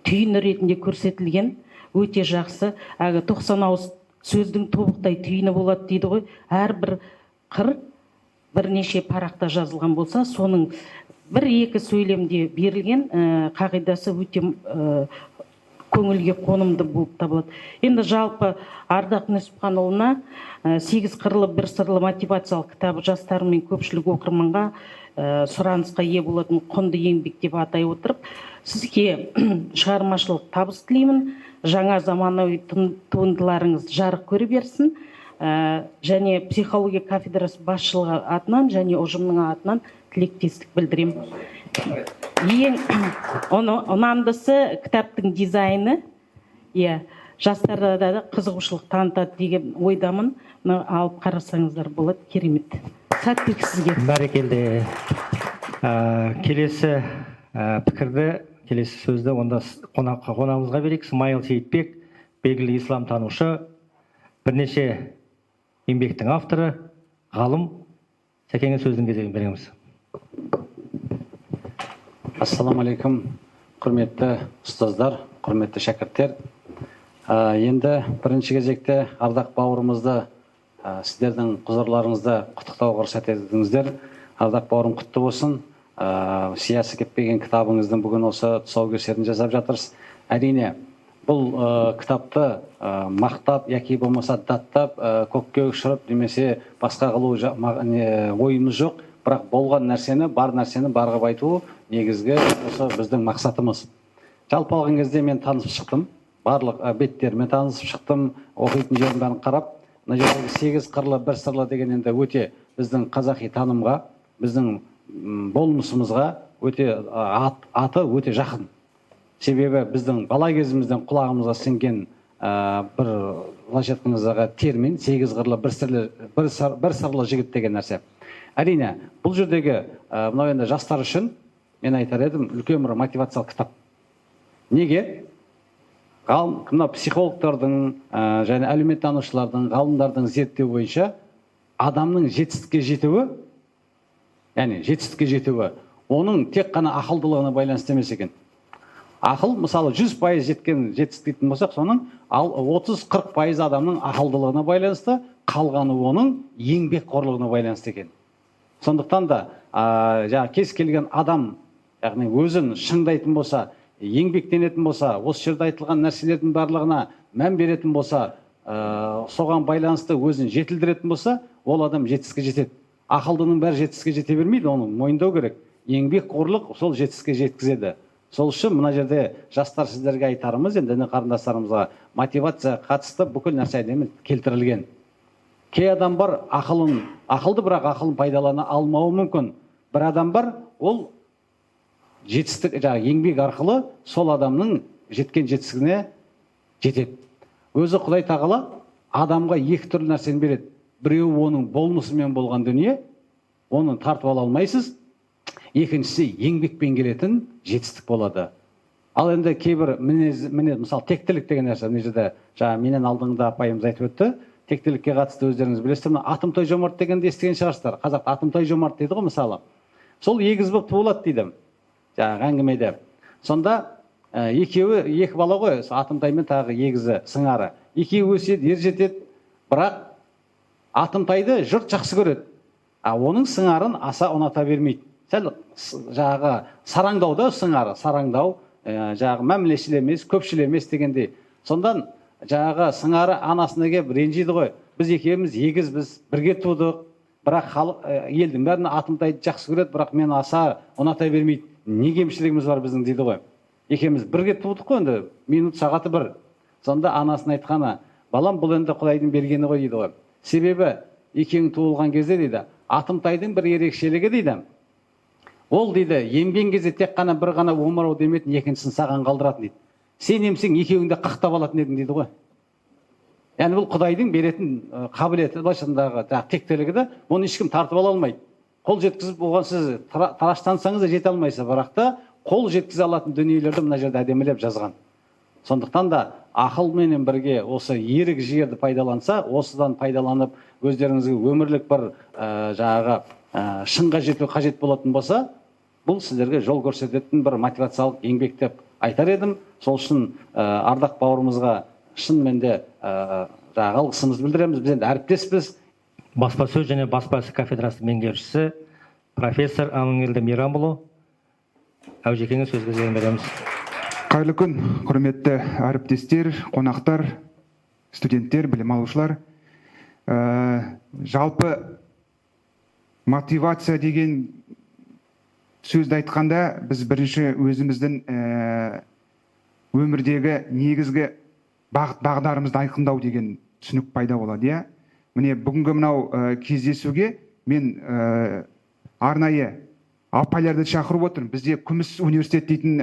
түйін ретінде көрсетілген, өте жақсы. 90 ауыз сөздің тобықтай түйіні болады дейді ғой. Әрбір қыр бірнеше парақта жазылған болса, соның 1-2 сөйлемде берілген қағидасы өте көңілге қонымды болып табылады. Енді жалпы Ардақ Нүсіпханұлына 8 қырлы 1 сырлы мотивациялық кітабы жастар мен көпшілік оқырманға сұранысқа ие болатын құнды еңбек деп атай отырып, сізге шығармашылық табыс тілеймін. Жаңа заманауи туындыларыңыз жарық көре берсін. Және психология кафедрасы басшылығы атынан және ұжымның атынан тілектестік білдіремін. Ең ұнамдысы кітаптың дизайны, жастарда да қызығушылық танытады деген ойдамын. Алып қарасаңыздар болады, керемет. Сәттілік сізге. Бәрекелді. Келесі пікірді, келесі сөзді онда қонағымызға берейік. Смайыл Сейітбек, белгілі ислам танушы, бірнеше еңбектің авторы, ғалым. Сәкеңе сөздің кезегін береміз. Ассаламалейкум, құрметті ұстаздар, құрметті шәкірттер. Енді бірінші кезекте ардақ бауырымызды сіздердің құзырларыңызда құттықтауға рұқсат етіңіздер. Ардақ бауырым құтты болсын. Сиясы кетпеген кітабыңыздың бүгін осы тұсаукесерін жасап жатырсыз. Әрине, бұл кітапты мақтап, яки болмаса даттап, көкке ұшырып, немесе басқа қылу ойымыз жоқ. Бірақ болған нәрсені, бар нәрсені барғып айту негізгі осы біздің мақсатымыз. Жалпы алған кезде мен танысып шықтым. Барлық беттерімен танысып шықтым. Оқитын жерін бәрін қарап. Мына жердегі 8 қырлы, 1 сырлы деген енді өте біздің қазақи танымға, біздің болмысымызға өте аты өте жақын. Себебі біздің бала кезімізден құлағымызға сіңген бір былайша айтқанда термин 8 қырлы, 1 сырлы жігіт деген нәрсе. Әрине, бұл жердегі мынау енді жастар үшін мен айтар едім, үлкен бір мотивациялық кітап. Неге? Мына психологтардың және әлеуметтанушылардың, ғалымдардың зерттеу бойынша адамның жетістікке жетуі, оның тек қана ақылдылығына байланысты емес екен. Ақыл, мысалы 100% жеткен жетістік дейтін болсақ, соның 30-40% адамның ақылдылығына байланысты, қалғаны оның еңбекқорлығына байланысты екен. Сондықтан да кез келген адам, яғни өзін шыңдайтын болса, еңбектенетін болса, осы жерде айтылған нәрселердің барлығына мән беретін болса, соған байланысты өзін жетілдіретін болса, ол адам жетістікке жетеді. Ақылдының бәрі жетістікке жете бермейді, оны мойындау керек. Еңбекқорлық сол жетістікке жеткізеді. Сол үшін мына жерде жастар сіздерге айтарымыз, енді қарындастарымызға мотивация қатысты бүкіл нәрсе әдемі келтірілген. Кей адам бар, ақылды, бірақ ақылын пайдалана алмауы мүмкін. Бір адам бар, ол жетістік, еңбек арқылы сол адамның жеткен жетістігіне жетеді. Өзі Құдай тағала адамға 2 түрлі нәрсені береді. Біреуі оның болмысымен болған дүние, оны тартып ала алмайсыз. Екіншісі еңбекпен келетін жетістік болады. Ал енді кейбір мінез, мысалы тектілік деген нәрсе, мына жерде менен алдыңда апайымыз айтып өтті. Тектілікке қатысты өздеріңіз білесіздер. Атымтай жомарт дегенді естіген шығарсыздар. Қазақта атымтай жомарт дейді ғой, мысалы. Сол егіз болып туылады дейді. Әңгімеде. Сонда екі бала ғой, Атымтай мен тағы егізі сыңары. Екеуі өседі, ер жетеді, бірақ Атымтайды жұрт жақсы көреді. Оның сыңарын аса ұната бермейді. Сәл сараңдауда сыңары, сараңдау, мәмілешіл емес, көпшіл емес дегендей. Сондан сыңары анасына келіп ренжиді ғой. Біз екеуміз егізбіз, бірге тудық, бірақ елдің бәріне Атымтайды жақсы көреді, бірақ мен аса ұната бермейді. Не кемшілігіміз бар біздің дейді ғой. Екеуміз бірге тудық қой, енді минут сағаты бір. Сонда анасын айтқаны, балам, бұл енді Құдайдың бергені ғой дейді ғой. Себебі екеуің туылған кезде дейді, Атымтайдың бір ерекшелігі дейді. Ол дейді, емген кезде тек қана бір ғана омырау деметін, екіншісін саған қалдыратын дейді. Сен емсең екеуіңді қақтап алатын едің дейді ғой. Яғни бұл Құдайдың беретін қабілеті, былайшындағы тектілігі де, оны ешкім тартып ала алмайды. Қол жеткізіп болған сіз тараштансаңыз да жете алмайсыз, бірақ та қол жеткізе алатын дүниелерді мына жерде әдемілеп жазған. Сондықтан да ақылменен бірге осы ерік жігерді пайдаланса, осыдан пайдаланып өздеріңізге өмірлік бір шыңға жету қажет болатын болса, бұл сіздерге жол көрсететін бір мотивациялық еңбек деп айтар едім. Сол үшін ардақ бауырымызға шынымен де алғысымызды білдіреміз. Біз енді әріптеспіз. Баспасөз және баспасы кафедрасы меңгерушісі профессор Амангелді Мейрамұлы, Әужекеңе сөз кезегін береміз. Қайырлы күн, құрметті әріптестер, қонақтар, студенттер, білім алушылар. Жалпы мотивация деген сөзді айтқанда, біз бірінші өзіміздің өмірдегі негізгі бағдарымызды айқындау деген түсінік пайда болады. Міне бүгінгі мынау кездесуге мен арнайы апайларды шақырып отырмын. Бізде Күміс университет дейтін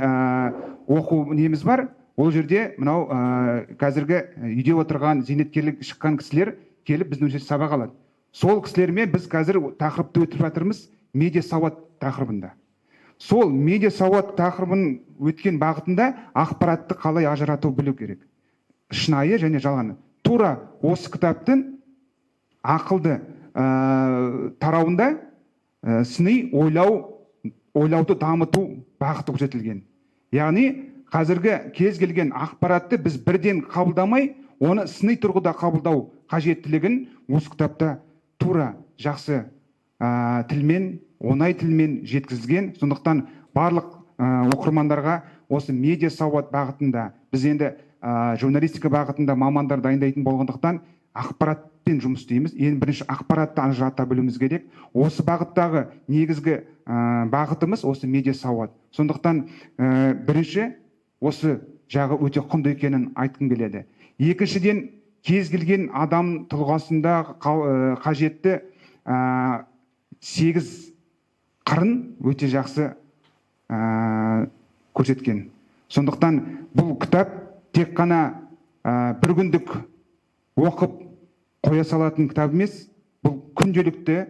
оқу неміз бар. Ол жерде мынау қазіргі үйде отырған зейнеткерлік шыққан кісілер келіп біздің университетте сабақ алады. Сол кісілермен біз қазір тақырыпты өтіп жатырмыз, медиа сауат тақырыбында. Сол медиа сауат тақырыбын өткен бағытында ақпаратты қалай ажырату білу керек. Шынайы және жалғаны. Тура осы кітаптың ақылды тарауында сыни ойлауды дамыту бағыты көрсетілген. Яғни қазіргі кез келген ақпаратты біз бірден қабылдамай, оны сыни тұрғыда қабылдау қажеттілігін осы кітапта тура жақсы тілмен, оңай тілмен жеткізген. Сондықтан барлық оқырмандарға осы медиа сауат бағытында, біз енді журналистика бағытында мамандар дайындайтын болғандықтан ақпаратпен жұмыс істейміз. Ең бірінші ақпаратты ажырата білуіміз керек. Осы бағыттағы негізгі бағытымыз осы медиа сауат. Сондықтан бірінші осы жағы өте құнды екенін айтқым келеді. Екіншіден, кез келген адам тұлғасында қажетті 8 қырын өте жақсы көрсеткен. Сондықтан бұл кітап тек қана бір күндік оқып қоя салатын кітап емес, бұл күнделікті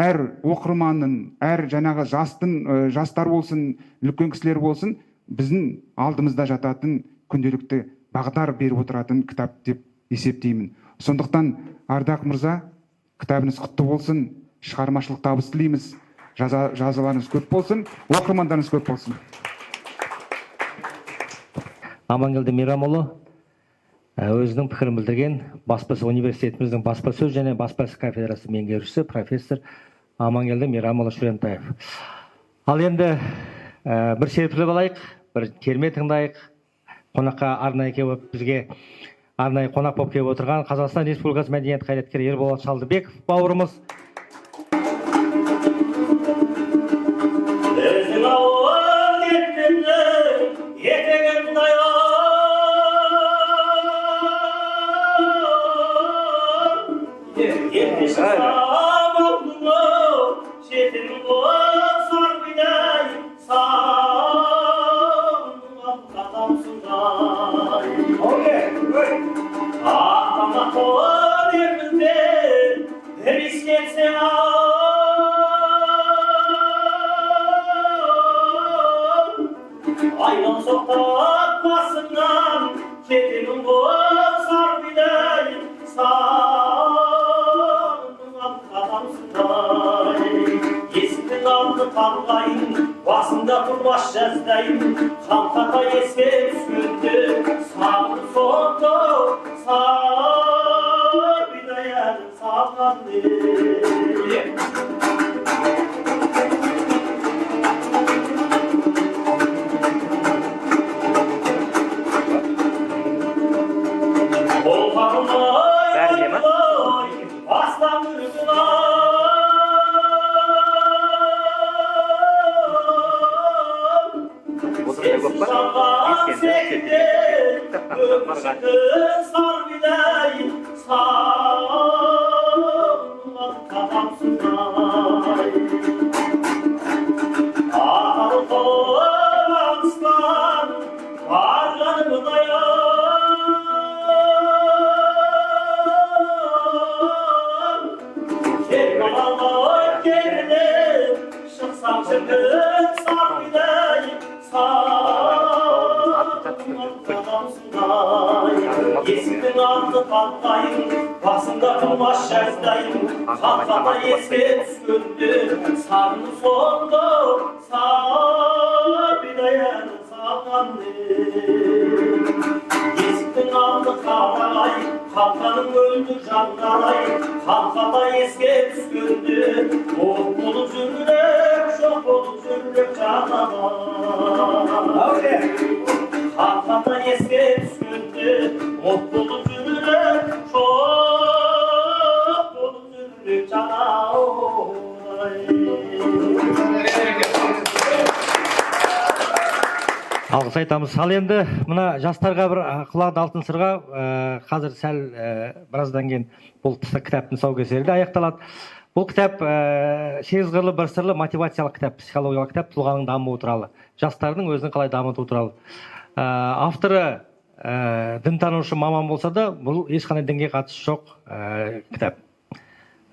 әр оқырманның, әр жаңағы жастар болсын, үлкен кісілер болсын, біздің алдымызда жататын күнделікті бағдар беріп отыратын кітап деп есептеймін. Сондықтан Ардақ мырза, кітабыңыз құтты болсын, шығармашылық табыс тілейміз, жазаларыңыз көп болсын, оқырмандарыңыз көп болсын. Амангелді Мейрамұлы өзінің пікірін білдірген Баспасөз университетіміздің баспасөз және баспасөз кафедрасы меңгерушісі профессор Амангелді Мейрамұлы Шүрентаев. Ал енді бір серпіліп алайық, бір терме тыңдайық. Қонаққа арнайы келіп бізге арнайы қонақ болып келіп отырған Қазақстан Республикасы мәдениет қайраткері Ерболат Шалдыбеков бауырымыз. Басында тұрмас жаздайым, қалтаға еске түскенде, сағын соқты, сағыр бидаяды сағанды. Бастан үргін есіктің алды қалтайын, басында тұрмас жаздайын, қалтаға еске түскенде, сағын соңды, сағыр бидаяны сағанды. Есіктің алды қарағай, қалтаның өлді жанғалай, қалтаға еске түскенде, оқ болып жүрек, жоқ болып жүрек жаналай. Қалтаға еске түскенде, оқ болып жүрек, жоқ болып жүрек жаналай. Алғыс айтамыз. Ал енді мына жастарға бір құлақ алтын сырға қазір сәл біраздан кейін бұл кітаптың тұсаукесері де аяқталады. Бұл кітап сегіз қырлы бір сырлы мотивациялық кітап, психологиялық кітап, тұлғаның дамуы туралы, жастардың өзін қалай дамыту туралы. Авторы дінтанушы маман болса да, бұл ешқандай дінге қатысы жоқ кітап.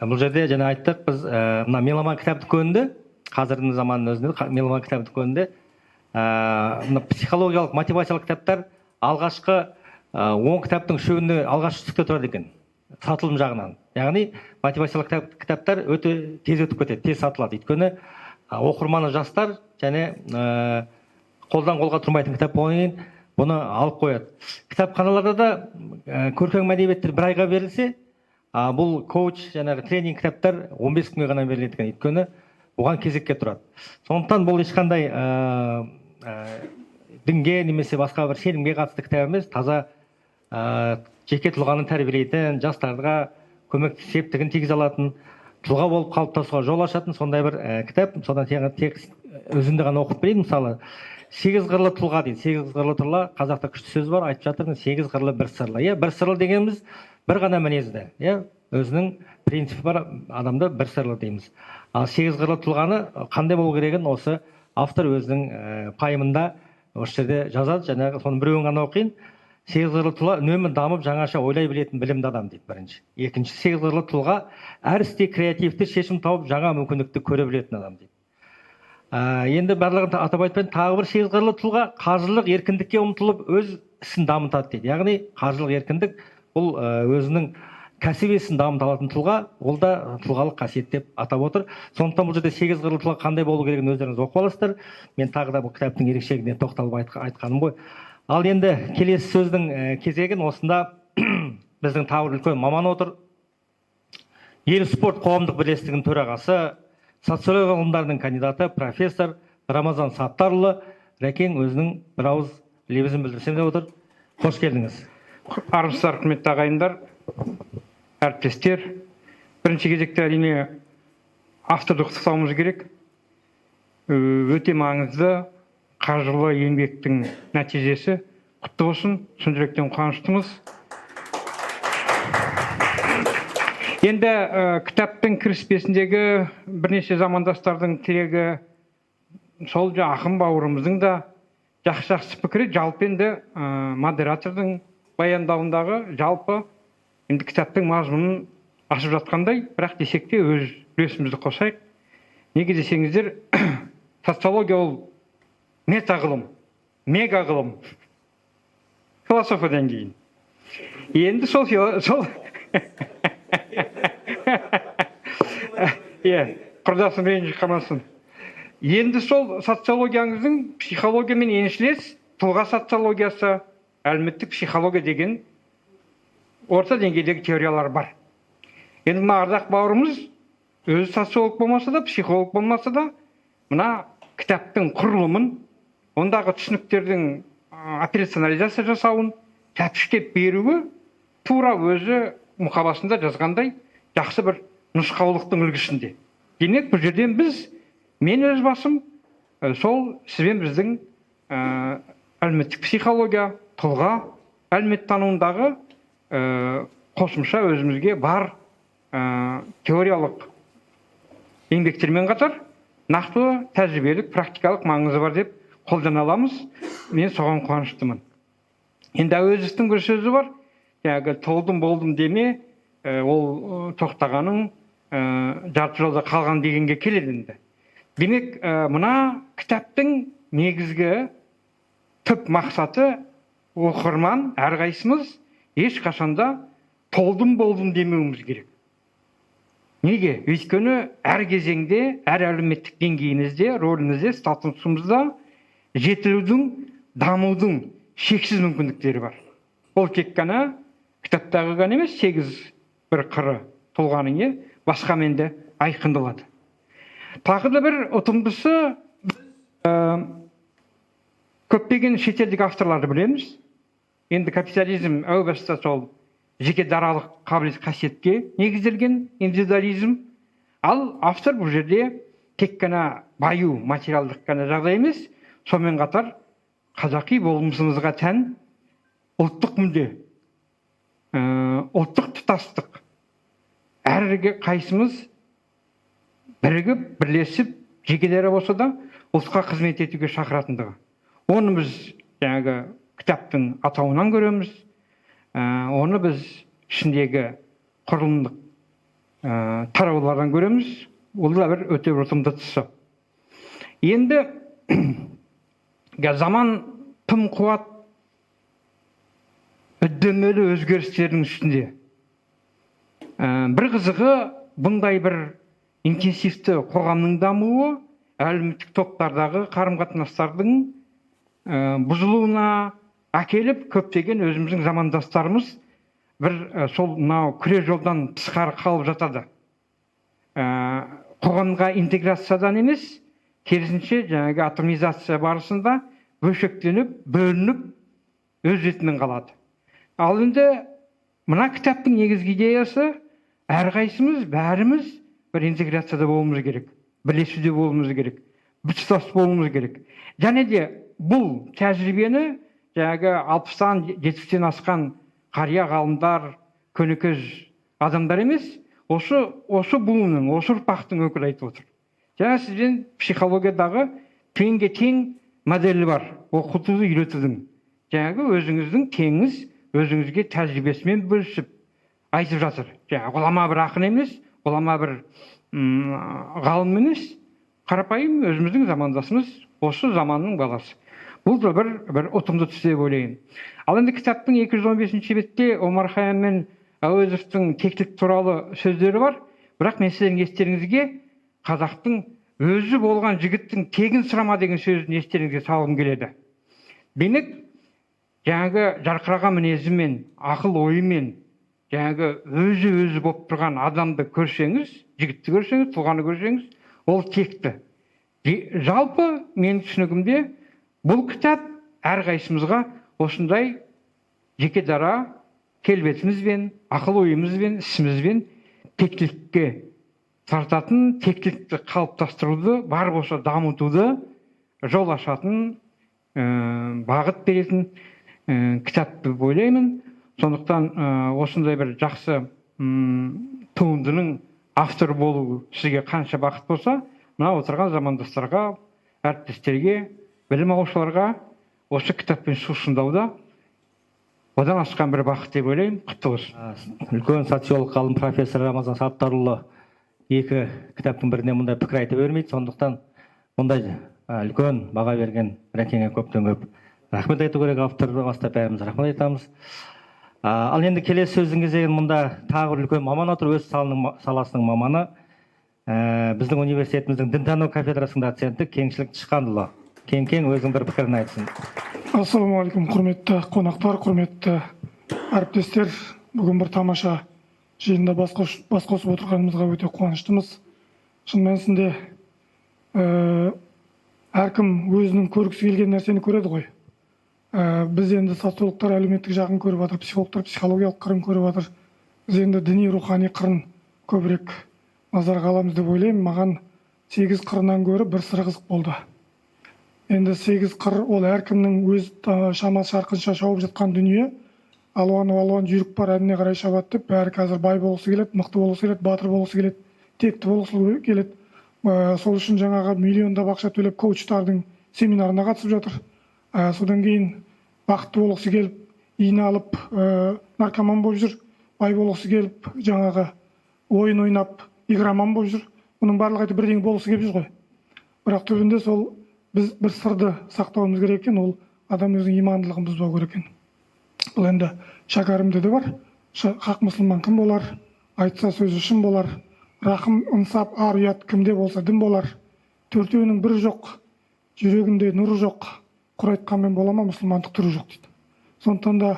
Бұл жерде жаңа айттық, біз мына меломан кітап дүкенінде, қазірдің заманның өзінде меломан кітап дүкенінде психологиялық мотивациялық кітаптар алғашқы 10 кітаптың үшеуінде алғаш үштікте тұрады екен, сатылым жағынан. Яғни мотивациялық кітаптар өте тез өтіп кетеді, тез сатылады. Өйткені оқырманы жастар және қолдан қолға тұрмайтын кітап болғаннан кейін бұны алып қояды. Кітапханаларда да көркем әдебиеттер бір айға берілсе, бұл коуч жаңағы тренинг кітаптар 15 күнге ғана беріледі екен. Өйткені оған кезекке тұрады. Сондықтан бұл ешқандай дінге немесе басқа бір сенімге қатысты кітап емес, таза жеке тұлғаны тәрбиелейтін, жастарға көмек септігін тигізе алатын, тұлға болып қалыптасуға жол ашатын сондай бір кітап. Содан тек өзімді ғана оқып берейін. Мысалы, 8 қырлы тұлға дейді. 8 қырлы тұлға, қазақта күшті сөз бар, айтып жатырмын, 8 қырлы бір сырлы. Бір сырлы дегеніміз бір ғана мінезді, өзінің принципі бар адамды бір сырлы дейміз. Ал 8 қырлы тұлғаны қандай болу керегін осы автор өзінің пайымында осы жерде жазады. Жаңағы соның біреуін ғана оқиын. 8 қырлы тұлға үнемі дамып жаңаша ойлай білетін білімді адам дейді бірінші. Екінші, 8 қырлы тұлға әр істе креативті шешім тауып жаңа мүмкіндікті көре білетін адам дейді. Енді барлығын атап айтпайын, тағы бір 8 қырлы тұлға қаржылық еркіндікке ұмтылып өз ісін дамытады дейді. Яғни қаржылық еркіндік бұл өзінің кәсіби ісін дамыта алатын тұлға, ол да тұлғалық қасиет деп атап отыр. Сондықтан бұл жерде 8 қырлы тұлға қандай болу керегін өздеріңіз оқып аласыздар. Мен тағы да бұл кітаптың ерекшелігіне тоқталып айтқаным ғой. Ал енді келесі сөздің кезегін осында біздің тағы үлкен маман отыр. Ел спорт қоғамдық бірлестігінің төрағасы, социология ғылымдарының кандидаты, профессор Рамазан Саттарұлы. Рәкең өзінің бір ауыз лебізін білдірсем деп отыр. Қош келдіңіз. Армысыздар, құрметті ағайындар, әріптестер. Бірінші кезекте әрине авторды құттықтауымыз керек. Өте маңызды қажырлы еңбектің нәтижесі құтты болсын. Шын жүректен қуаныштымыз. Енді кітаптың кіріспесіндегі бірнеше замандастардың тілегі, сол ақын бауырымыздың да жақсы пікірі, жалпы енді модератордың баяндауындағы жалпы енді кітаптың мазмұнын ашып жатқандай, бірақ десек те өз үлесімізді қосайық. Неге десеңіздер, социология ол метағылым, мегағылым, философиядан кейін. Енді сол құрдасым ренжіп қалмасын. Енді сол социологияңыздың психологиямен еншілес, тұлға социологиясы, әлеуметтік психология деген орта деңгейдегі теориялар бар. Енді мына ардақ бауырымыз өзі социолог болмаса да, психолог болмаса да, мына кітаптың құрылымын, ондағы түсініктердің операционализация жасауын тәпіштеп беруі тура өзі мұқабасында жазғандай жақсы бір нұсқаулықтың үлгісінде. Демек, бұл жерден мен өз басым сол сізбен біздің әлеуметтік психология, тұлға, әлеуметтануындағы қосымша өзімізге бар теориялық еңбектермен қатар нақты тәжірибелік, практикалық маңызы бар деп қолдана аламыз. Мен соған қуаныштымын. Енді әуезовтің бір сөзі бар, толдым болдым деме, ол тоқтағаның жарты жолда қалған дегенге келеді енді. Демек, мына кітаптың негізгі түп мақсаты оқырман әрқайсымыз ешқашанда толдым болдым демеуіміз керек. Неге? Өйткені әр кезеңде, әр әлеуметтік деңгейіңізде, рөліңізде, статусыңызда жетілудің, дамудың шексіз мүмкіндіктері бар. Ол тек қана кітаптағы ғана емес, 8 бір қыры тұлғаның басқамен де айқындалады. Тағы да бір ұтымдысы, көптеген шетелдік авторларды білеміз. Енді капитализм әу баста сол жеке даралық қабілет қасиетке негізделген индивидуализм. Ал автор бұл жерде тек қана баю материалдық қана жағдай емес, сонымен қатар қазақи болмысымызға тән ұлттық мүдде, ұлттық тұтастық. Әрге қайсымыз бірігіп бірлесіп жеке дара болса да ұлтқа қызмет етуге шақыратындығы. Оны біз жаңағы кітаптың атауынан көреміз. Оны біз ішіндегі құрылымдық тараулардан көреміз. Ол да бір өте ұтымды тұсы. Енді заман тым қуат үдемелі өзгерістердің үстінде. Бір қызығы бұндай бір интенсивті қоғамның дамуы әлеуметтік топтардағы қарым-қатынастардың бұзылуына әкеліп, көптеген өзіміздің замандастарымыз бір сол мынау күре жолдан тысқары қалып жатады. Қоғамға интеграциядан емес, керісінше жаңағы атомизация барысында бөлшектеніп, бөлініп, өз ретімен қалады. Ал енді мына кітаптың негізгі идеясы әрқайсымыз, бәріміз бір интеграцияда болуымыз керек, бірлесуде болуымыз керек, біртұтас болуымыз керек. Және де бұл тәжірибені жаңағы 60-тан 70-тен асқан қария ғалымдар, көнекөз адамдар емес, осы буынның, осы ұрпақтың өкілі айтып отыр. Жаңа сізден психологиядағы теңге тең моделі бар, оқытуды үйретудің. Жаңағы өзіңіздің теңіз, өзіңізге тәжірибесімен бөлісіп айтып жатыр. Жаңағы ғұлама бір ақын емес, ғұлама бір ғалым емес, қарапайым өзіміздің замандасымыз, осы заманның баласы. Бұл да бір ұтымды түс деп ойлаймын. Ал енді кітаптың 215-ші бетте Омар Хайям мен Әуезовтің тектілік туралы сөздері бар. Бірақ мен сіздердің естеріңізге қазақтың өзі болған жігіттің тегін сұрама деген сөзін естеріңізге салғым келеді. Демек, жаңағы жарқыраған мінезімен, ақыл ойымен, жаңағы өзі болып тұрған адамды көрсеңіз, жігітті көрсеңіз, тұлғаны көрсеңіз, ол текті. Жалпы менің түсінігімде бұл кітап әрқайсымызға осындай жеке дара келбетімізбен, ақыл ойымызбен, ісімізбен тектілікке тартатын, тектілікті қалыптастыруды, бар болса дамытуды жол ашатын, бағыт беретін кітап деп ойлаймын. Сондықтан осындай бір жақсы туындының автор болу сізге қанша бақыт болса, мына отырған замандастарға, әріптестерге, білім алушыларға осы кітаппен сусындауда одан асқан бір бақыт деп ойлаймын. Құтты болсын. Үлкен социолог ғалым профессор Рамазан Саттарұлы екі кітаптың біріне мұндай пікір айта бермейді. Сондықтан мұндай үлкен баға берген Рәкеңе көптен көп рахмет айту керек. Авторды бастап бәріміз рахмет айтамыз. Ал енді келесі сөздің кезегі мұнда тағы бір үлкен маман отыр, өз саласының маманы. Біздің университетіміздің дінтану кафедрасының доценті Кеңшілік Тышқанұлы. Кең өзің бір пікірін айтсын. Ассалаумағалейкум, құрметті қонақтар, құрметті әріптестер. Бүгін бір тамаша жиында бас қосып отырғанымызға өте қуаныштымыз. Шын мәнісінде әркім өзінің көргісі келген нәрсені көреді ғой. Біз енді социологтар әлеуметтік жағын көріп жатыр, психологтар психологиялық қырын көріп жатыр. Біз енді діни рухани қырын көбірек назарға аламыз деп ойлаймын. Маған 8 қырынан гөрі бір сыры қызық болды. Енді 8 қыр ол әркімнің өз шамасы шарқынша шауып жатқан дүние. Алуан жүйрік бар, әніне қарай шабады деп, бәрі қазір бай болғысы келеді, мықты болғысы келеді, батыр болғысы келеді, текті болғысы келеді. Сол үшін жаңағы миллиондап ақша төлеп коучтардың семинарына қатысып жатыр. Содан кейін бақытты болғысы келіп, ине алып, наркоман болып жүр, бай болғысы келіп, жаңағы ойын ойнап, игроман болып жүр. Бұның барлығы айтып бірдеңе болғысы келіп жүр ғой. Бірақ түбінде сол біз бір сырды сақтауымыз керек екен, ол адам өзінің имандылығын бұзбау керек екен. Бұл енді шәкәрімде де бар. Хақ мұсылман кім болар? Айтса сөзі шын болар. Рахым, ынсап, ар ұят кімде болса дін болар. Төртеуінің бірі жоқ, жүрегінде нұры жоқ. Құр айтқанмен бола ма, мұсылмандық түрі жоқ дейді. Сондықтан да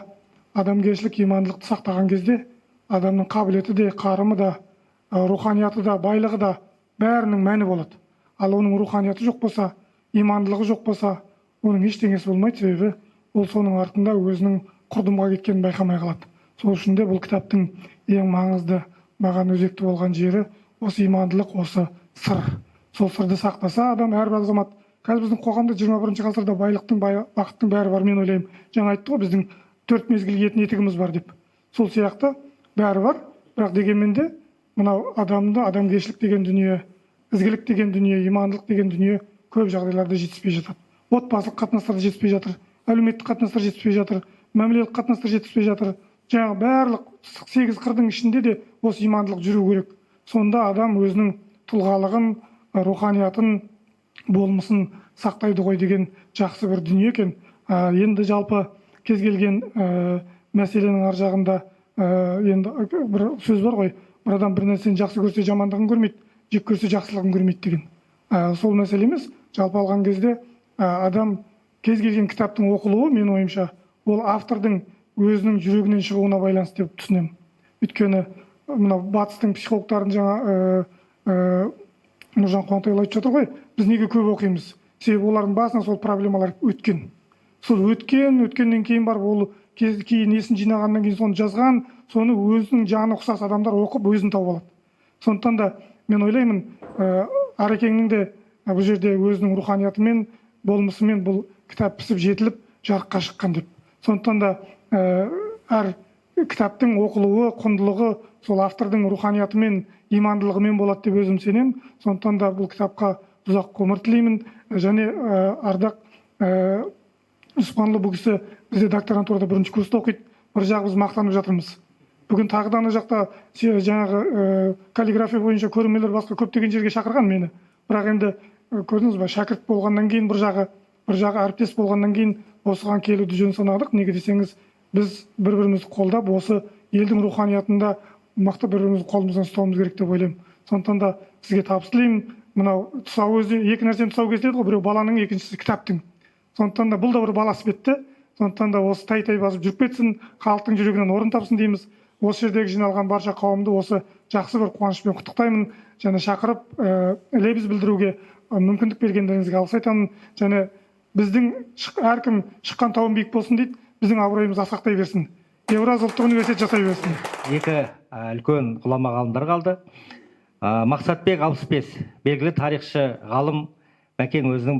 адамгершілік, имандылықты сақтаған кезде адамның қабілеті де, қарымы да, руханияты да, байлығы да бәрінің мәні болады. Ал оның руханияты жоқ болса, имандылығы жоқ болса, оның ештеңесі болмайды, себебі ол соның артында өзінің құрдымға кеткенін байқамай қалады. Сол үшін де бұл кітаптың ең маңызды, маған өзекті болған жері осы имандылық, осы сыр. Сол сырды сақтаса адам, әрбір азамат, қазір біздің қоғамда 21 ғасырда байлықтың, бақыттың бәрі бар, мен ойлаймын. Жаңа айтты ғой, біздің 4 мезгіл киетін етігіміз бар деп. Сол сияқты бәрі бар, бірақ дегенмен де мынау адамды, адамгершілік деген дүние ізгілік деген дүние, имандылық деген дүние көп жағдайларда жетіспей жатады. Отбасылық қатынастар жетіспей жатыр, әлеуметтік қатынастар жетіспей жатыр, мәмілелік қатынастар жетіспей жатыр. Жаңағы барлық 8 қырдың ішінде де осы имандылық жүру керек. Сонда адам өзінің тұлғалығын, руханиятын, болмысын сақтайды ғой деген жақсы бір дүние екен. Енді жалпы кез келген мәселенің ар жағында енді бір сөз бар ғой, бір адам бір нәрсені жақсы көрсе жамандығын көрмейді, жек көрсе жақсылығын көрмейді деген. Сол мәселе емес. Жалпы алған кезде адам кез келген кітаптың оқылуы, мен ойымша, ол автордың өзінің жүрегінен шығуына байланысты деп түсінемін. Өйткені мынау батыстың психологтарын жаңа Нұржан Қуантайұлы айтып жатыр ғой, біз неге көп оқимыз? Себебі олардың басынан сол проблемалар өткен. Сол өткеннен кейін барып ол кейін есін жинағаннан кейін соны жазған, соны өзінің жаны ұқсас адамдар оқып өзін тауып алады. Сондықтан да мен ойлаймын, Арекеңнің де бұл жерде өзінің руханиятымен, болмысымен бұл кітап пісіп жетіліп жарыққа шыққан деп. Сондықтан да әр кітаптың оқылуы, құндылығы сол автордың руханиятымен, имандылығымен болады деп өзім сенемін. Сондықтан да бұл кітапқа ұзақ ғұмыр тілеймін. Және ардақ Үспанлы бұл кісі бізде докторантурада 1-ші курста оқиды. Бір жағы біз мақтанып жатырмыз. Бүгін тағы да ана жақта жаңағы каллиграфия бойынша көрмелер басқа көптеген жерге шақырған мені. Бірақ енді көрдіңіз ба, шәкірт болғаннан кейін бір жағы әріптес болғаннан кейін осыған келуді жөн санадық. Неге десеңіз, біз бір-бірімізді қолдап, осы елдің руханиятында мықты бір-бірімізді қолымыздан ұстауымыз керек деп ойлаймын. Сондықтан да сізге табыс тілеймін. Мынау тұсау өзі екі нәрсені тұсау кеседі ғой, біреу баланың, екіншісі кітаптың. Сондықтан да бұл да бір бала іспетті. Сондықтан да осы тай басып жүріп кетсін, халықтың жүрегінен орын тапсын дейміз. Осы жердегі жиналған барша қауымды осы жақсы бір қуанышпен құттықтаймын. Және шақырып лебіз білдіруге мүмкіндік бергендеріңізге алғыс айтамын. Және біздің әркім шыққан тауым биік болсын дейді, біздің абыройымыз асқақтай берсін. Евразия ұлттық университет жасай берсін. Екі үлкен ғұлама ғалымдар қалды. Мақсатбек Алпысбек, белгілі тарихшы ғалым, Мәкең өзінің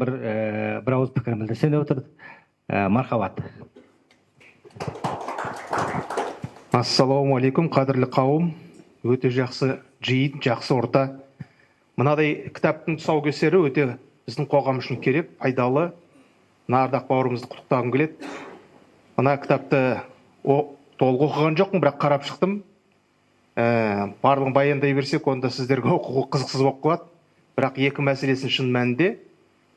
бір ауыз пікірін білдірсе деп отыр. Мархабат. Ассалаумағалейкум, қадірлі қауым. Өте жақсы жиын, жақсы орта. Мынадай кітаптың тұсаукесері өте біздің қоғам үшін керек, пайдалы. Ардақ бауырымызды құттықтағым келеді. Мына кітапты толық оқыған жоқпын, бірақ қарап шықтым. Барлығын баяндай берсек, онда сіздерге оқуға қызықсыз болып қалады. Бірақ екі мәселесін шын мәнінде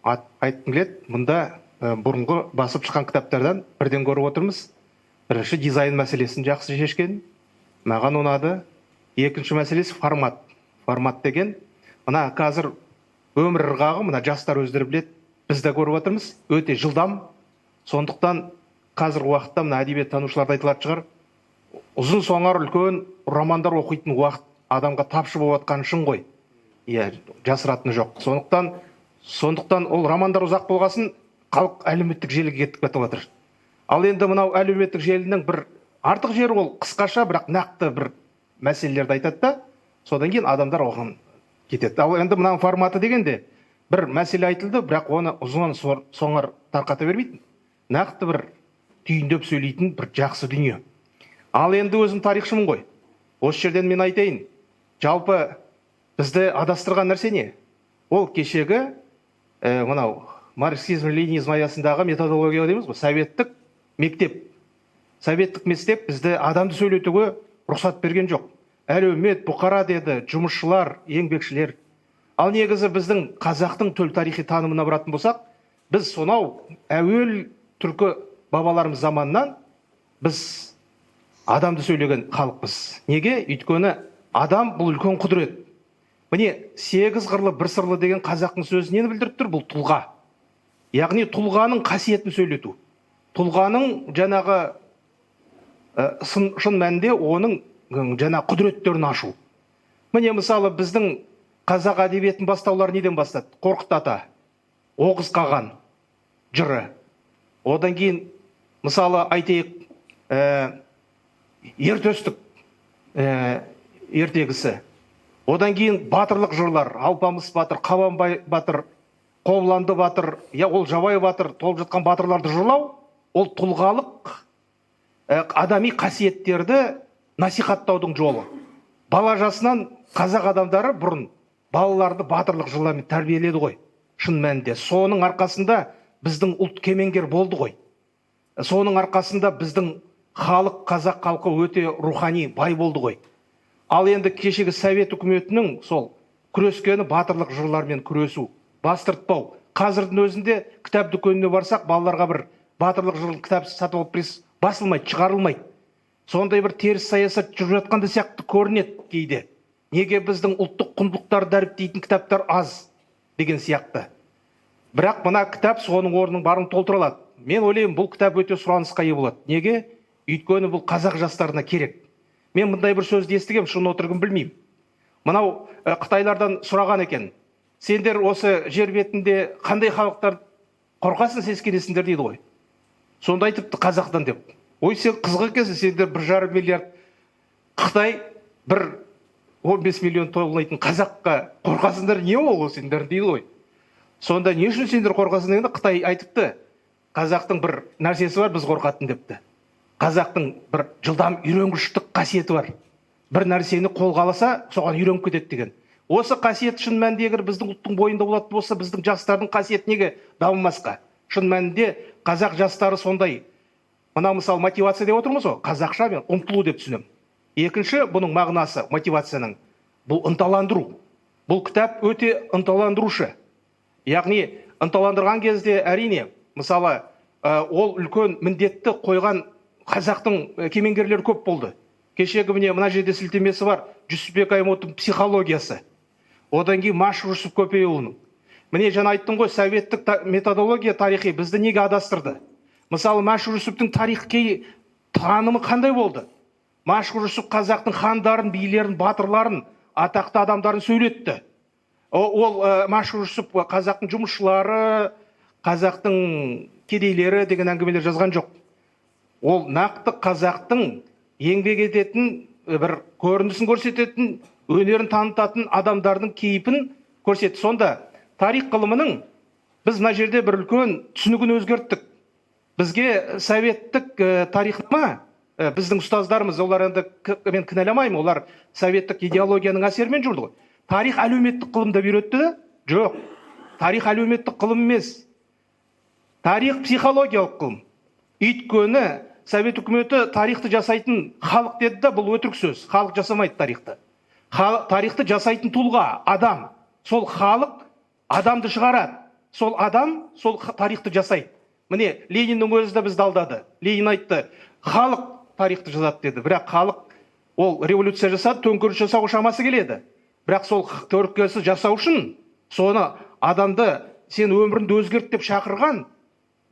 айтқым келеді. Мұнда бұрынғы басып шыққан кітаптардан бірден көріп отырмыз. Бірінші дизайн мәселесін жақсы шешкен, маған ұнады. Екінші мәселесі формат. Формат деген, мына қазір өмір ырғағы, мына жастар өздері біледі, біз де көріп отырмыз, өте жылдам. Сондықтан қазір уақытта мына әдебиет танушыларды айтылатын шығар, ұзын соңар үлкен романдар оқитын уақыт адамға тапшы болып жатқан шын ғой. Жасыратыны жоқ. Сондықтан ол романдар ұзақ болғасын, халық әлеуметтік желіге кетіп жатыр. Ал енді мынау әлеуметтік желінің бір артық жері ол қысқаша, бірақ нақты бір мәселелерді айтады да, содан кейін адамдар оған кетеді. Ал енді мынау форматы дегенде бір мәселе айтылды, бірақ оны ұзын соңар тарқата бермейтін, нақты бір түйіндеп сөйлейтін бір жақсы дүние. Ал енді өзім тарихшымын ғой. Осы жерден мен айтайын, жалпы бізді адастырған нәрсе не? Ол кешегі мынау марксизм-ленинизм аясындағы методология дейміз ғой, советтік мектеп. Советтік мектеп бізді адамды сөйлетуге рұқсат берген жоқ. Әлеумет, бұқара деді, жұмысшылар, еңбекшілер. Ал негізі біздің қазақтың төл тарихи танымына баратын болсақ, біз сонау әуел түркі бабаларымыз заманнан біз адамды сөйлеген халықпыз. Неге? Өйткені адам бұл үлкен құдірет. Міне, 8 қырлы бір сырлы деген қазақтың сөзі нені білдіріп тұр? Бұл тұлға. Яғни тұлғаның қасиетін сөйлету. Тұлғаның жаңағы шын мәнінде оның жаңа құдіреттерін ашу. Міне мысалы біздің қазақ әдебиетін бастаулар неден бастады? Қорқыт ата, Оғыз Қаған жыры. Одан кейін мысалы айтайық Ертөстік ертегісі. Одан кейін батырлық жырлар, Алпамыс батыр, Қабанбай батыр, Қобыланды батыр, ол Жабай батыр, толып жатқан батырларды жырлау, ол тұлғалық адами қасиеттерді насихаттаудың жолы. Бала жасынан қазақ адамдары бұрын балаларды батырлық жырлармен тәрбиеледі ғой. Шын мәнінде соның арқасында біздің ұлт кемеңгер болды ғой. Соның арқасында біздің халық, қазақ халқы өте рухани бай болды ғой. Ал енді кешегі совет үкіметінің сол күрескені батырлық жырлармен күресу, бастыртпау. Қазірдің өзінде кітап дүкеніне барсақ, балаларға бір батырлық жырлы кітап сатып алып берсек, басылмайды, шығарылмайды. Сондай бір теріс саясат жүріп жатқанда сияқты көрінеді кейде. Неге біздің ұлттық құндылықтарды дәріптейтін кітаптар аз деген сияқты. Бірақ мына кітап соның орнын барын толтыра алады. Мен ойлаймын, бұл кітап өте сұранысқа ие болады. Неге? Өйткені бұл қазақ жастарына керек. Мен мұндай бір сөзді естігем, шын отырғым білмеймін. Мынау Қытайлардан сұраған екен. Сендер осы жер бетінде қандай халықтар қорқасын, сескенесіңдер дейді ғой. Сонда айтыпты қазақтан деп. Ой, сен қызық екенсің, сендер 1,5 миллиард Қытай, 15 миллион толмайтын қазаққа қорқасыңдар, не ол сендер дейді ғой. Сонда не үшін сендер қорқасың дегенде Қытай айтыпты, қазақтың бір нәрсесі бар, біз қорқатын депті. Қазақтың бір жылдам үйренгіштік қасиеті бар. Бір нәрсені қолға алса, соған үйреніп кетеді деген. Осы қасиет шын мәнінде егер біздің ұлттың бойында болатын болса, біздің жастардың қасиеті неге дамымасқа? Шын мәнінде қазақ жастары сондай. Мына мысалы мотивация деп отырмыз ғой, қазақша мен ұмтылу деп түсінемін. Екінші, бұның мағынасы мотивацияның бұл ынталандыру. Бұл кітап өте ынталандырушы. Яғни ынталандырған кезде әрине, мысалы, ол үлкен міндетті қойған қазақтың кемеңгерлері көп болды. Кешегі міне мына жерде сілтемесі бар, Жүсіпбек Аймауытовтың психологиясы. Одан кейін Машһүр Жүсіп Көпейұлының. Міне жаңа айттым ғой, советтік методология тарихи бізді неге адастырды? Мысалы, Машһүр Жүсіптің тарихи танымы қандай болды? Машһүр Жүсіп қазақтың хандарын, билерін, батырларын, атақты адамдарын сөйлетті. Ол Машһүр Жүсіп қазақтың жұмысшылары, қазақтың кедейлері деген әңгімелер жазған жоқ. Ол нақты қазақтың еңбек ететін, бір көрінісін көрсететін, өнерін танытатын адамдардың кейпін көрсетті. Сонда тарих ғылымының біз мына жерде бір үлкен түсінігін өзгерттік. Бізге советтік тарихма біздің ұстаздарымыз, олар енді мен кінәламаймын, олар советтік идеологияның әсерімен жүрді ғой. Тарих әлеуметтік ғылымда үйретті? Жоқ. Тарих әлеуметтік ғылым емес. Тарих психологиялық ғылым. Өйткені совет үкіметі тарихты жасайтын халық деді да, бұл өтірік сөз. Халық жасамайды тарихты. Тарихты жасайтын тұлға, адам. Сол халық адамды шығарады. Сол адам сол тарихты жасайды. Міне, Лениннің өзі де бізді алдады. Ленин айтты, халық тарихты жазады деді. Бірақ халық ол революция жасады, төңкеріс жасауға шамасы келеді. Бірақ сол төңкерісті жасау үшін соны адамды сен өміріңді өзгерт деп шақырған,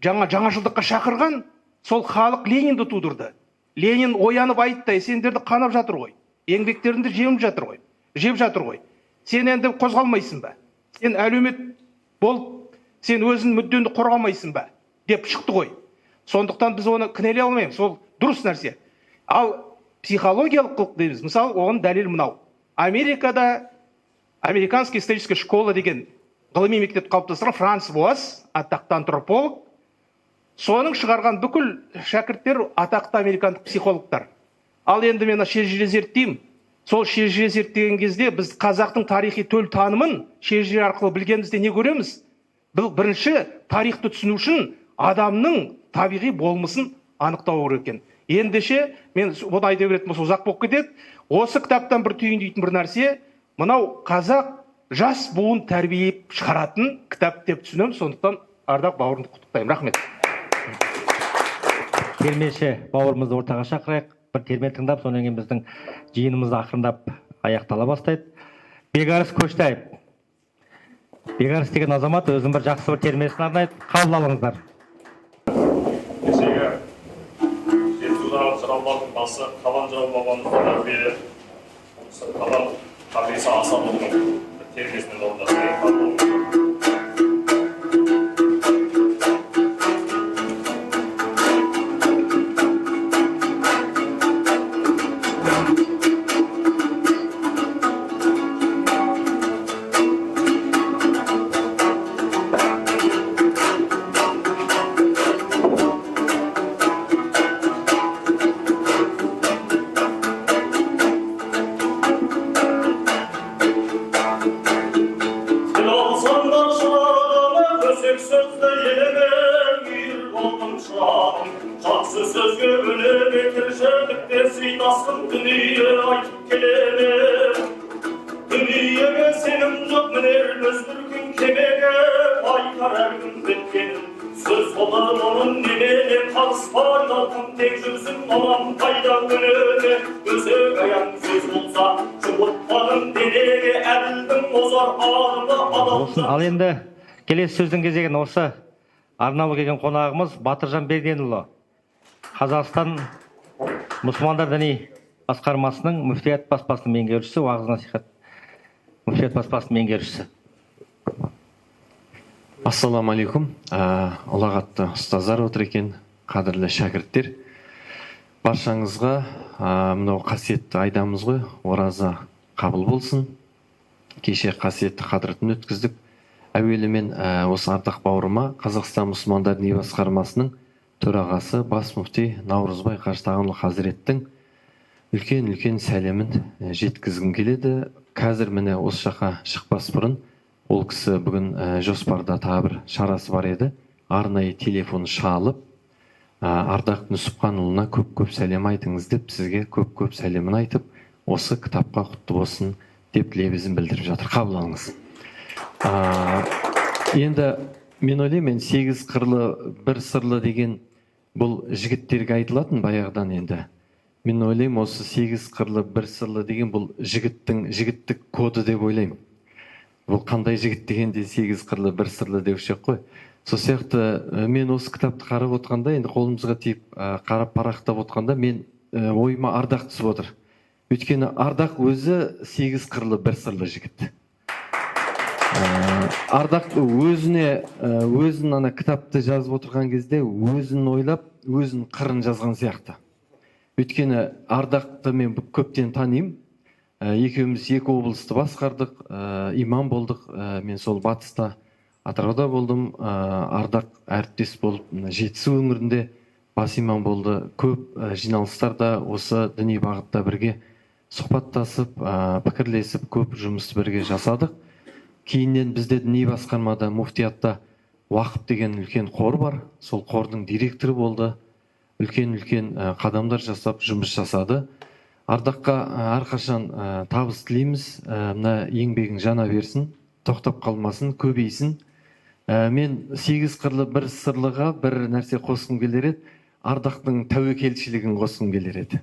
жаңашылдыққа шақырған, сол халық Ленинді тудырды. Ленин оянып айтты, сендерді қанап жатыр ғой. Еңбектеріңді жеп жатыр ғой. Сен енді қозғалмайсың ба? Сен әлеумет болып, сен өзің мүддеңді қорғамайсың ба? Деп шықты ғой. Сондықтан біз оны кінәлай алмаймыз. Сол дұрыс нәрсе. Ал психологиялық қылық дейміз. Мысалы, оған дәлел мынау. Америкада Американский историческая школа деген ғылыми мектеп қалыптастырған Франц Буас, атақты антрополог, соның шығарған бүкіл шәкірттер атақты американдық психологтар. Ал енді мен шежіре зерттеймін. Сол шежіре зерттеген кезде біз қазақтың тарихи төл танымын шежіре арқылы білгенімізде не көреміз? Бұл бірінші тарихты түсіну үшін адамның табиғи болмысын анықтау керек екен. Ендеше мен бұны айта беретін болса ұзақ болып кетеді. Осы кітаптан бір түйіндейтін бір нәрсе, мынау қазақ жас буын тәрбиелеп шығаратын кітап деп түсінемін. Сондықтан ардақ бауырымды құттықтаймын. Рахмет. Термеші бауырымызды ортаға шақырайық. Бір терме тыңдап, содан кейін біздің жиынымызды ақырындап аяқтала бастайды. Бекарыс Көштаев. Бекарыс деген азамат өзінің бір жақсы бір термесін арнайды. Қабыл алыңыздар. Кешегі жетісудағы жыраулардың басы Қабан жырау бабамыздың әулие Қабан Қабиса Асанұлының термесінен орындалды. сый тасқын дүние айтып келемін. Дүниеге сенім жоқ мінер өзбір күн кемеге, айтар әр күн біткенін. Сөз болар оның немене, қалыспай қалқын тек жүрсін оған пайда күніне. Өзек аян сөз болса, жұмытпағын денеге, әділдің озар арымы Болсын, ал енді келесі сөздің кезегін осы арналып келген қонағымыз Батыржан Бергенұлы, Қазақстан мұсылмандар діни басқармасының мүфтият баспасының меңгерушісі, уағыз насихат мүфтият баспасының меңгерушісі. Ассаламу алейкум. Ұлағатты ұстаздар отыр екен, қадірлі шәкірттер. Баршаңызға мынау қасиетті айдамыз ғой, ораза қабыл болсын. Кеше қасиетті қадіретін өткіздік. Әуелі мен осы ардақ бауырыма Қазақстан мұсылмандар діни басқармасының төрағасы бас мүфти Наурызбай Қажытағанұлы Хазіреттің үлкен сәлемін жеткізгім келеді. Қазір міне осы жаққа шықпас бұрын ол кісі бүгін жоспарда тағы бір шарасы бар еді. Арнайы телефон шалып, Ардақ Нүсіпханұлына көп сәлем айтыңыз деп, сізге көп сәлемін айтып, осы кітапқа құтты болсын деп лебізін білдіріп жатыр. Қабыл алыңыз. Енді мен ойлаймын, 8 қырлы бір сырлы деген бұл жігіттерге айтылатын баяғыдан. Енді мен ойлаймын, осы 8 қырлы бір сырлы деген бұл жігіттік коды деп ойлаймын. Бұл қандай жігіт дегенде 8 қырлы бір сырлы деуші қой. Сол сияқты мен осы кітапты қарап отқанда, енді қолымызға тиіп қарап парақтап отқанда, мен ойыма Ардақ түсіп отыр. Өйткені Ардақ өзі 8 қырлы бір сырлы жігіт. Ардақ өзін ана кітапты жазып отырған кезде өзін ойлап, өзін қырын жазған сияқты. Өйткені Ардақты мен көптен танимын. Екеуміз 2 облысты басқардық, имам болдық. Мен сол батыста Атырауда болдым. Ардақ әріптес болып Жетісу өңірінде бас имам болды. Көп жиналыстарда осы діни бағытта бірге сұхбаттасып, пікірлесіп, көп жұмыс бірге жасадық. Кейіннен бізде діни басқармада, муфтиятта уақып деген үлкен қор бар. Сол қордың директоры болды. Үлкен қадамдар жасап, жұмыс жасады. Ардаққа әрқашан табыс тілейміз. Мына еңбегің жана берсін, тоқтап қалмасын, көбейсін. Мен 8 қырлы бір сырлыға бір нәрсе қосқым келер еді. Ардақтың тәуекелшілігін қосқым келер еді.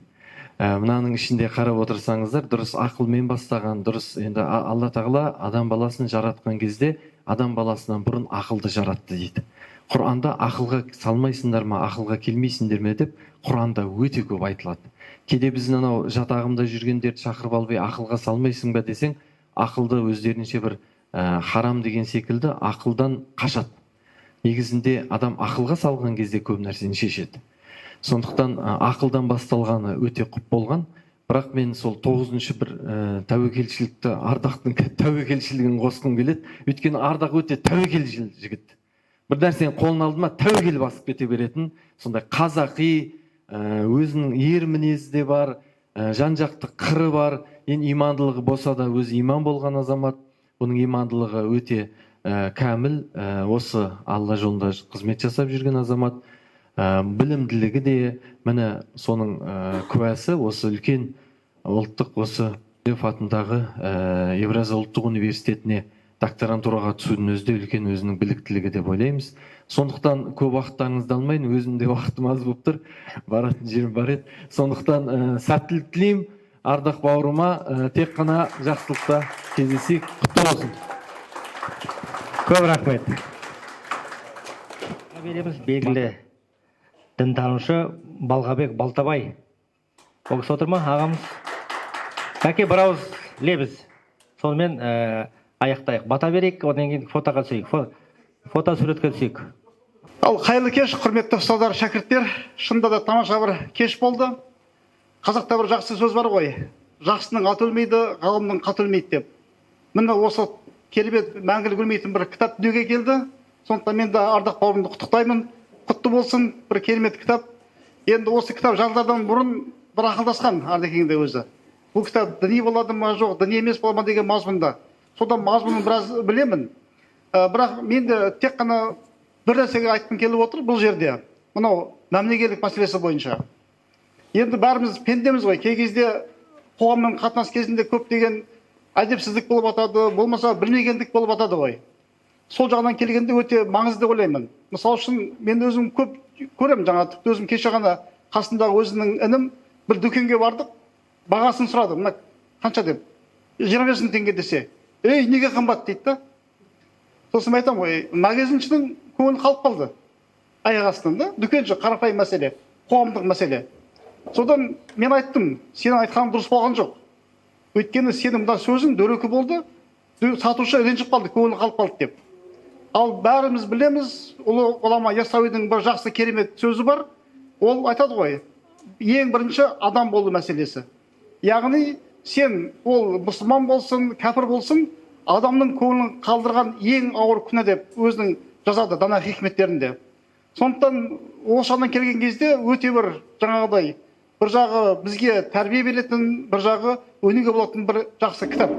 Мынаның ішінде қарап отырсаңыздар, дұрыс ақылмен бастаған, дұрыс. Енді Алла тағала адам баласын жаратқан кезде адам баласынан бұрын ақылды жаратты дейді. Құранда ақылға салмайсыңдар ма, ақылға келмейсіңдер ме деп Құранда өте көп айтылады. Кейде біз анау жатағымда жүргендерді шақырып албай ақылға салмайсың ба десең, ақылды өздерінше бір харам деген секілді ақылдан қашады. Негізінде адам ақылға салған кезде көп нәрсені шешеді. Сондықтан ақылдан басталғаны өте құп болған. Бірақ мен сол 9-шы бір тәуекелшілікті, Ардақтың тәуекелшілігін қосқым келеді. Өйткені Ардақ өте тәуекелшіл жігіт. Бір нәрсені қолын алды ма тәуекел басып кете беретін, сондай қазақи, өзінің ер мінезі де бар, жан-жақты қыры бар. Енді имандылығы болса да өзі иман болған азамат. Оның имандылығы өте кәміл, осы Алла жолында қызмет жасап жүрген азамат. Білімділігі де, міне соның куәсі осы үлкен ұлттық, осы атындағы Евразия ұлттық университетіне докторантураға түсудің өзі де үлкен өзінің біліктілігі деп ойлаймыз. Сондықтан көп уақыттарыңызды алмайын, өзімде уақытым аз болып тұр, баратын жерім бар еді. Сондықтан сәттілік тілеймін Ардақ бауырыма, тек қана жақсылықта кездесейік. Құтты болсын. Көп рахмет. Белгілі дінтанушы Балғабек Балтабай. Ол кісі отыр ма, ағамыз? Кәке, бір ауыз лебіз. Сонымен аяқтайық. Бата берейік, одан кейін фотоға түсейік. Фото суретке түсейік. Ал қайырлы кеш, құрметті ұстаздар, шәкірттер. Шынында да тамаша бір кеш болды. Қазақта бір жақсы сөз бар ғой. Жақсының аты өлмейді, ғалымның қаты өлмейді деп. Міне осы керемет мәңгілік өлмейтін бір кітап дүниеге келді. Сондықтан мен де Ардақ бауырымды құттықтаймын. Құтты болсын, бір керемет кітап. Енді осы кітап жазылардан бұрын бір ақылдасқан Ардекеңде өзі. Бұл кітап діни болады ма жоқ, діни емес бола ма деген мазмұнда. Содан мазмұнын біраз білемін. Бірақ мен де тек қана бір нәрсеге айтқым келіп отыр бұл жерде. Мынау мәмлегерлік мәселесі бойынша. Енді бәріміз пендеміз ғой. Кей кезде қоғаммен қатынас кезінде көптеген әдепсіздік болып атады, болмаса білмегендік болып атады ғой. Сол жағынан келгенде өте маңызды деп ойлаймын. Мысалы үшін мен өзім көп көремін, жаңа тіпті өзім кеше ғана қасындағы өзінің інім бір дүкенге бардық, бағасын сұрады. Мына қанша деп? 25 мың теңге десе. Ей, неге қымбат дейді да. Сосын айтамын ғой, магазиншінің көңілі қалып қалды. Аяқ астынан да, дүкенші қарапайым мәселе, қоғамдық мәселе. Содан мен айттым, сенің айтқаның дұрыс болған жоқ. Өйткені сенің мына сөзің дөрекі болды, сатушы ренжіп қалды, көңілі қалып қалды деп. Ал бәріміз білеміз, ұлы ғұлама Яссауидің бір жақсы керемет сөзі бар. Ол айтады ғой, ең бірінші адам болу мәселесі. Яғни сен ол мұсылман болсын, кәпір болсын, адамның көңілін қалдырған ең ауыр күнә деп өзінің жазады дана хикметтерінде. Сондықтан осы жағынан келген кезде өте бір жаңағыдай бір жағы бізге тәрбие беретін, бір жағы өнеге болатын бір жақсы кітап.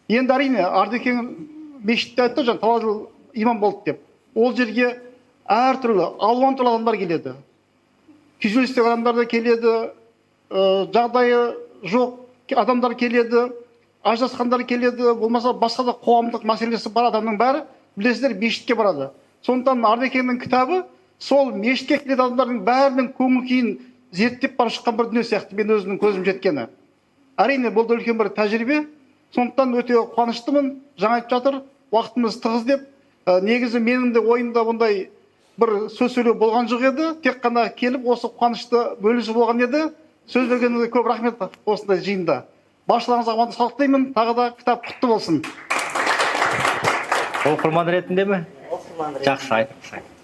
Енді әрине Ардекең мешітте айтты, жаңа Талғажыл имам болды деп. Ол жерге әртүрлі алуан түрлі адамдар келеді. Күйзелістегі адамдар да келеді, жағдайы жоқ адамдар келеді, ажырасқандар келеді, болмаса басқа да қоғамдық мәселесі бар адамның бәрі білесіздер мешітке барады. Сондықтан Ардекеңнің кітабы сол мешітке келетін адамдардың бәрінің көңіл күйін зерттеп барып шыққан бір дүние сияқты мен өзімнің көзім жеткені. Әрине бұл да үлкен бір тәжірибе. Сондықтан өте қуаныштымын. Жаңа айтып жатыр, уақытымыз тығыз деп. Негізі менің де ойымда бұндай бір сөз сөйлеу болған жоқ еді. Тек қана келіп осы қуанышты бөлісу болған еді. Сөз бергеніңізге көп рахмет осындай жиында. Баршаларыңызға амандық саулық тілеймін. Тағы да кітап құтты болсын. Оқырман ретінде ме? Жақсы, айтыңыз.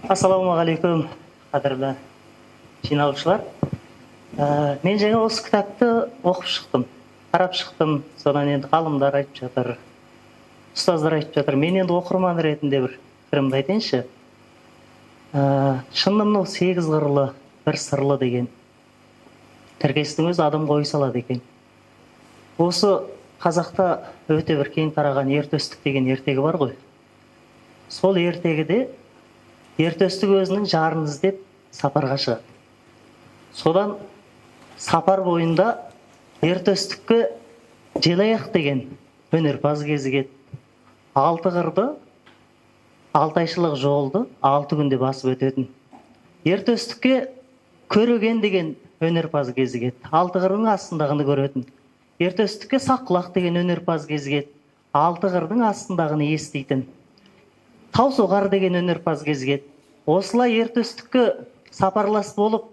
Ассалаумағалейкум, қадірлі жиналушылар. Мен жаңа осы кітапты оқып шықтым, қарап шықтым. Содан енді ғалымдар айтып жатыр, ұстаздар айтып жатыр. Мен енді оқырман ретінде бір пікірімді айтайыншы. Шынымен 8 қырлы, бір сырлы деген тіркестің өзі адам қой салады екен. Осы қазақта өте бір кең тараған ертөстік деген ертегі бар ғой. Сол ертегіде ертөстік өзінің жарын іздеп сапарға шығады. Содан сапар бойында ертөстікке Желаяқ деген өнерпаз кезігеді. 6 қырды, 6 айшылық жолды 6 күнде басып өтетін. Ертөстікке Көреген деген өнерпаз кезігеді. 6 қырдың астындағыны көретін. Ертөстікке Саққұлақ деген өнерпаз кезігеді. 6 қырдың астындағыны естейтін. Таусоғар деген өнерпаз кезігеді. Осылай ертөстікке сапарлас болып,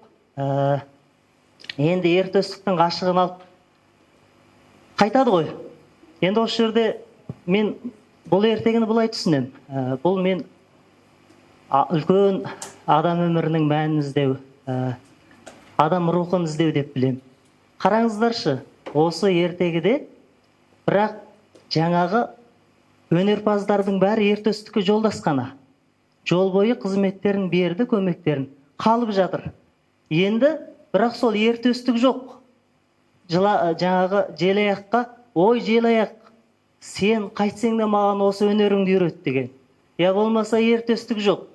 енді ертөстіктің ғашығын алып қайтады ғой. Енді осы жерде мен бұл ертегіні былай түсінем. Бұл мен үлкен адам өмірінің мәнін іздеу, адам рухын іздеу деп білем. Қараңыздаршы, осы ертегіде бірақ жаңағы өнерпаздардың бәрі ертөстікке жолдасқаны. Жол бойы қызметтерін берді, көмектерін қалып жатыр. Енді бірақ сол ертөстік жоқ. Жаңағы Желаяққа, ой Желаяқ, сен қайтсең де маған осы өнеріңді үйрет деген. Я болмаса ертөстік жоқ.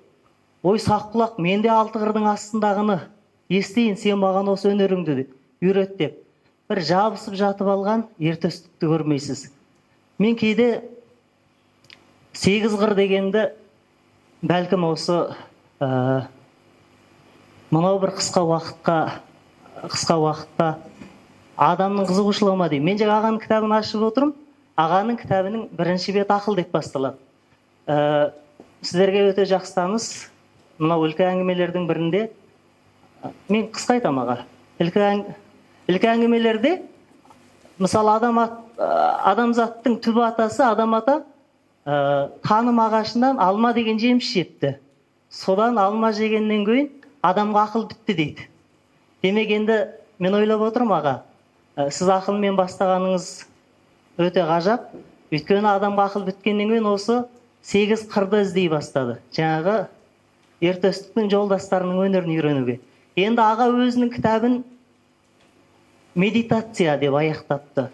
Ой Саққұлақ, мен де 6 қырдың астындағыны естейін, сен маған осы өнеріңді үйрет деп. Бір жабысып жатып алған ертөстікті көрмейсіз. Мен кейде 8 қыр дегенді бәлкім осы мынау бір қысқа уақытта адамның қызығушылығыма деймін. Мен жаңа ағаның кітабын ашып отырмын. Ағаның кітабының 1-ші беті ақыл деп басталады. Сіздерге өте жақсы таныс, мынау ілкі әңгімелердің бірінде, мен қысқа айтам аға, ілкі әңгімелерде, мысалы адамзаттың түбі атасы, адам ата, таным ағашынан алма деген жеміс жепті. Содан алма жегеннен кейін адамға ақыл бітті дейді. Демек енді мен ойлап отырмын аға, сіз ақылмен бастағаныңыз өте ғажап. Өйткені адамға ақыл біткеннен кейін осы 8 қырды іздей бастады. Жаңағы ертөстіктің жолдастарының өнерін үйренуге. Енді аға өзінің кітабын медитация деп аяқтапты.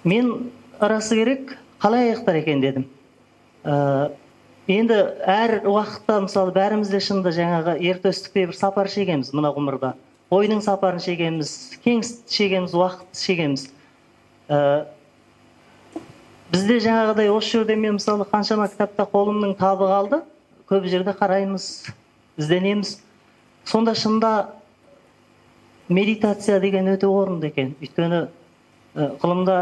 Мен арасы керек қалай аяқтар екен дедім. енді әр уақытта мысалы бәріміз де шынында жаңағы ертөстікте бір сапар шегеміз мына ғұмырда. Ойның сапарын шегеміз, кеңістікті шегеміз, уақытты шегеміз. Бізде жаңағыдай осы жерде мен мысалы қаншама кітапта қолымның табы қалды. Көп жерде қараймыз, ізденеміз. Сонда шында медитация деген өте орынды екен. Өйткені ғылымда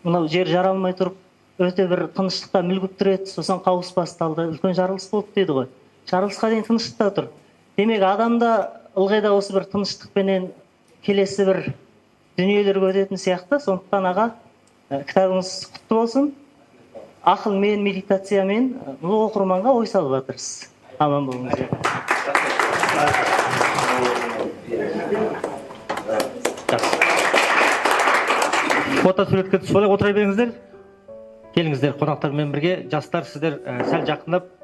мынау жер жаралмай тұрып, өте бір тыныштықта мүлгіп тұрады, сосын қауыс басталды, үлкен жарылыс болды дейді ғой. Жарылысқа дейін тыныштықта тұр. Демек адамда ылғи да осы бір тыныштықпенен келесі бір дүниелерге өтетін сияқты. Сондықтан аға, кітабыңыз құтты болсын. Ақылмен, медитациямен бұл оқырманға ой салып жатырсыз. Аман болыңыз. Фото суретке түсіп олай отыра беріңіздер. Келіңіздер қонақтармен бірге. Жастар, сіздер сәл жақындап.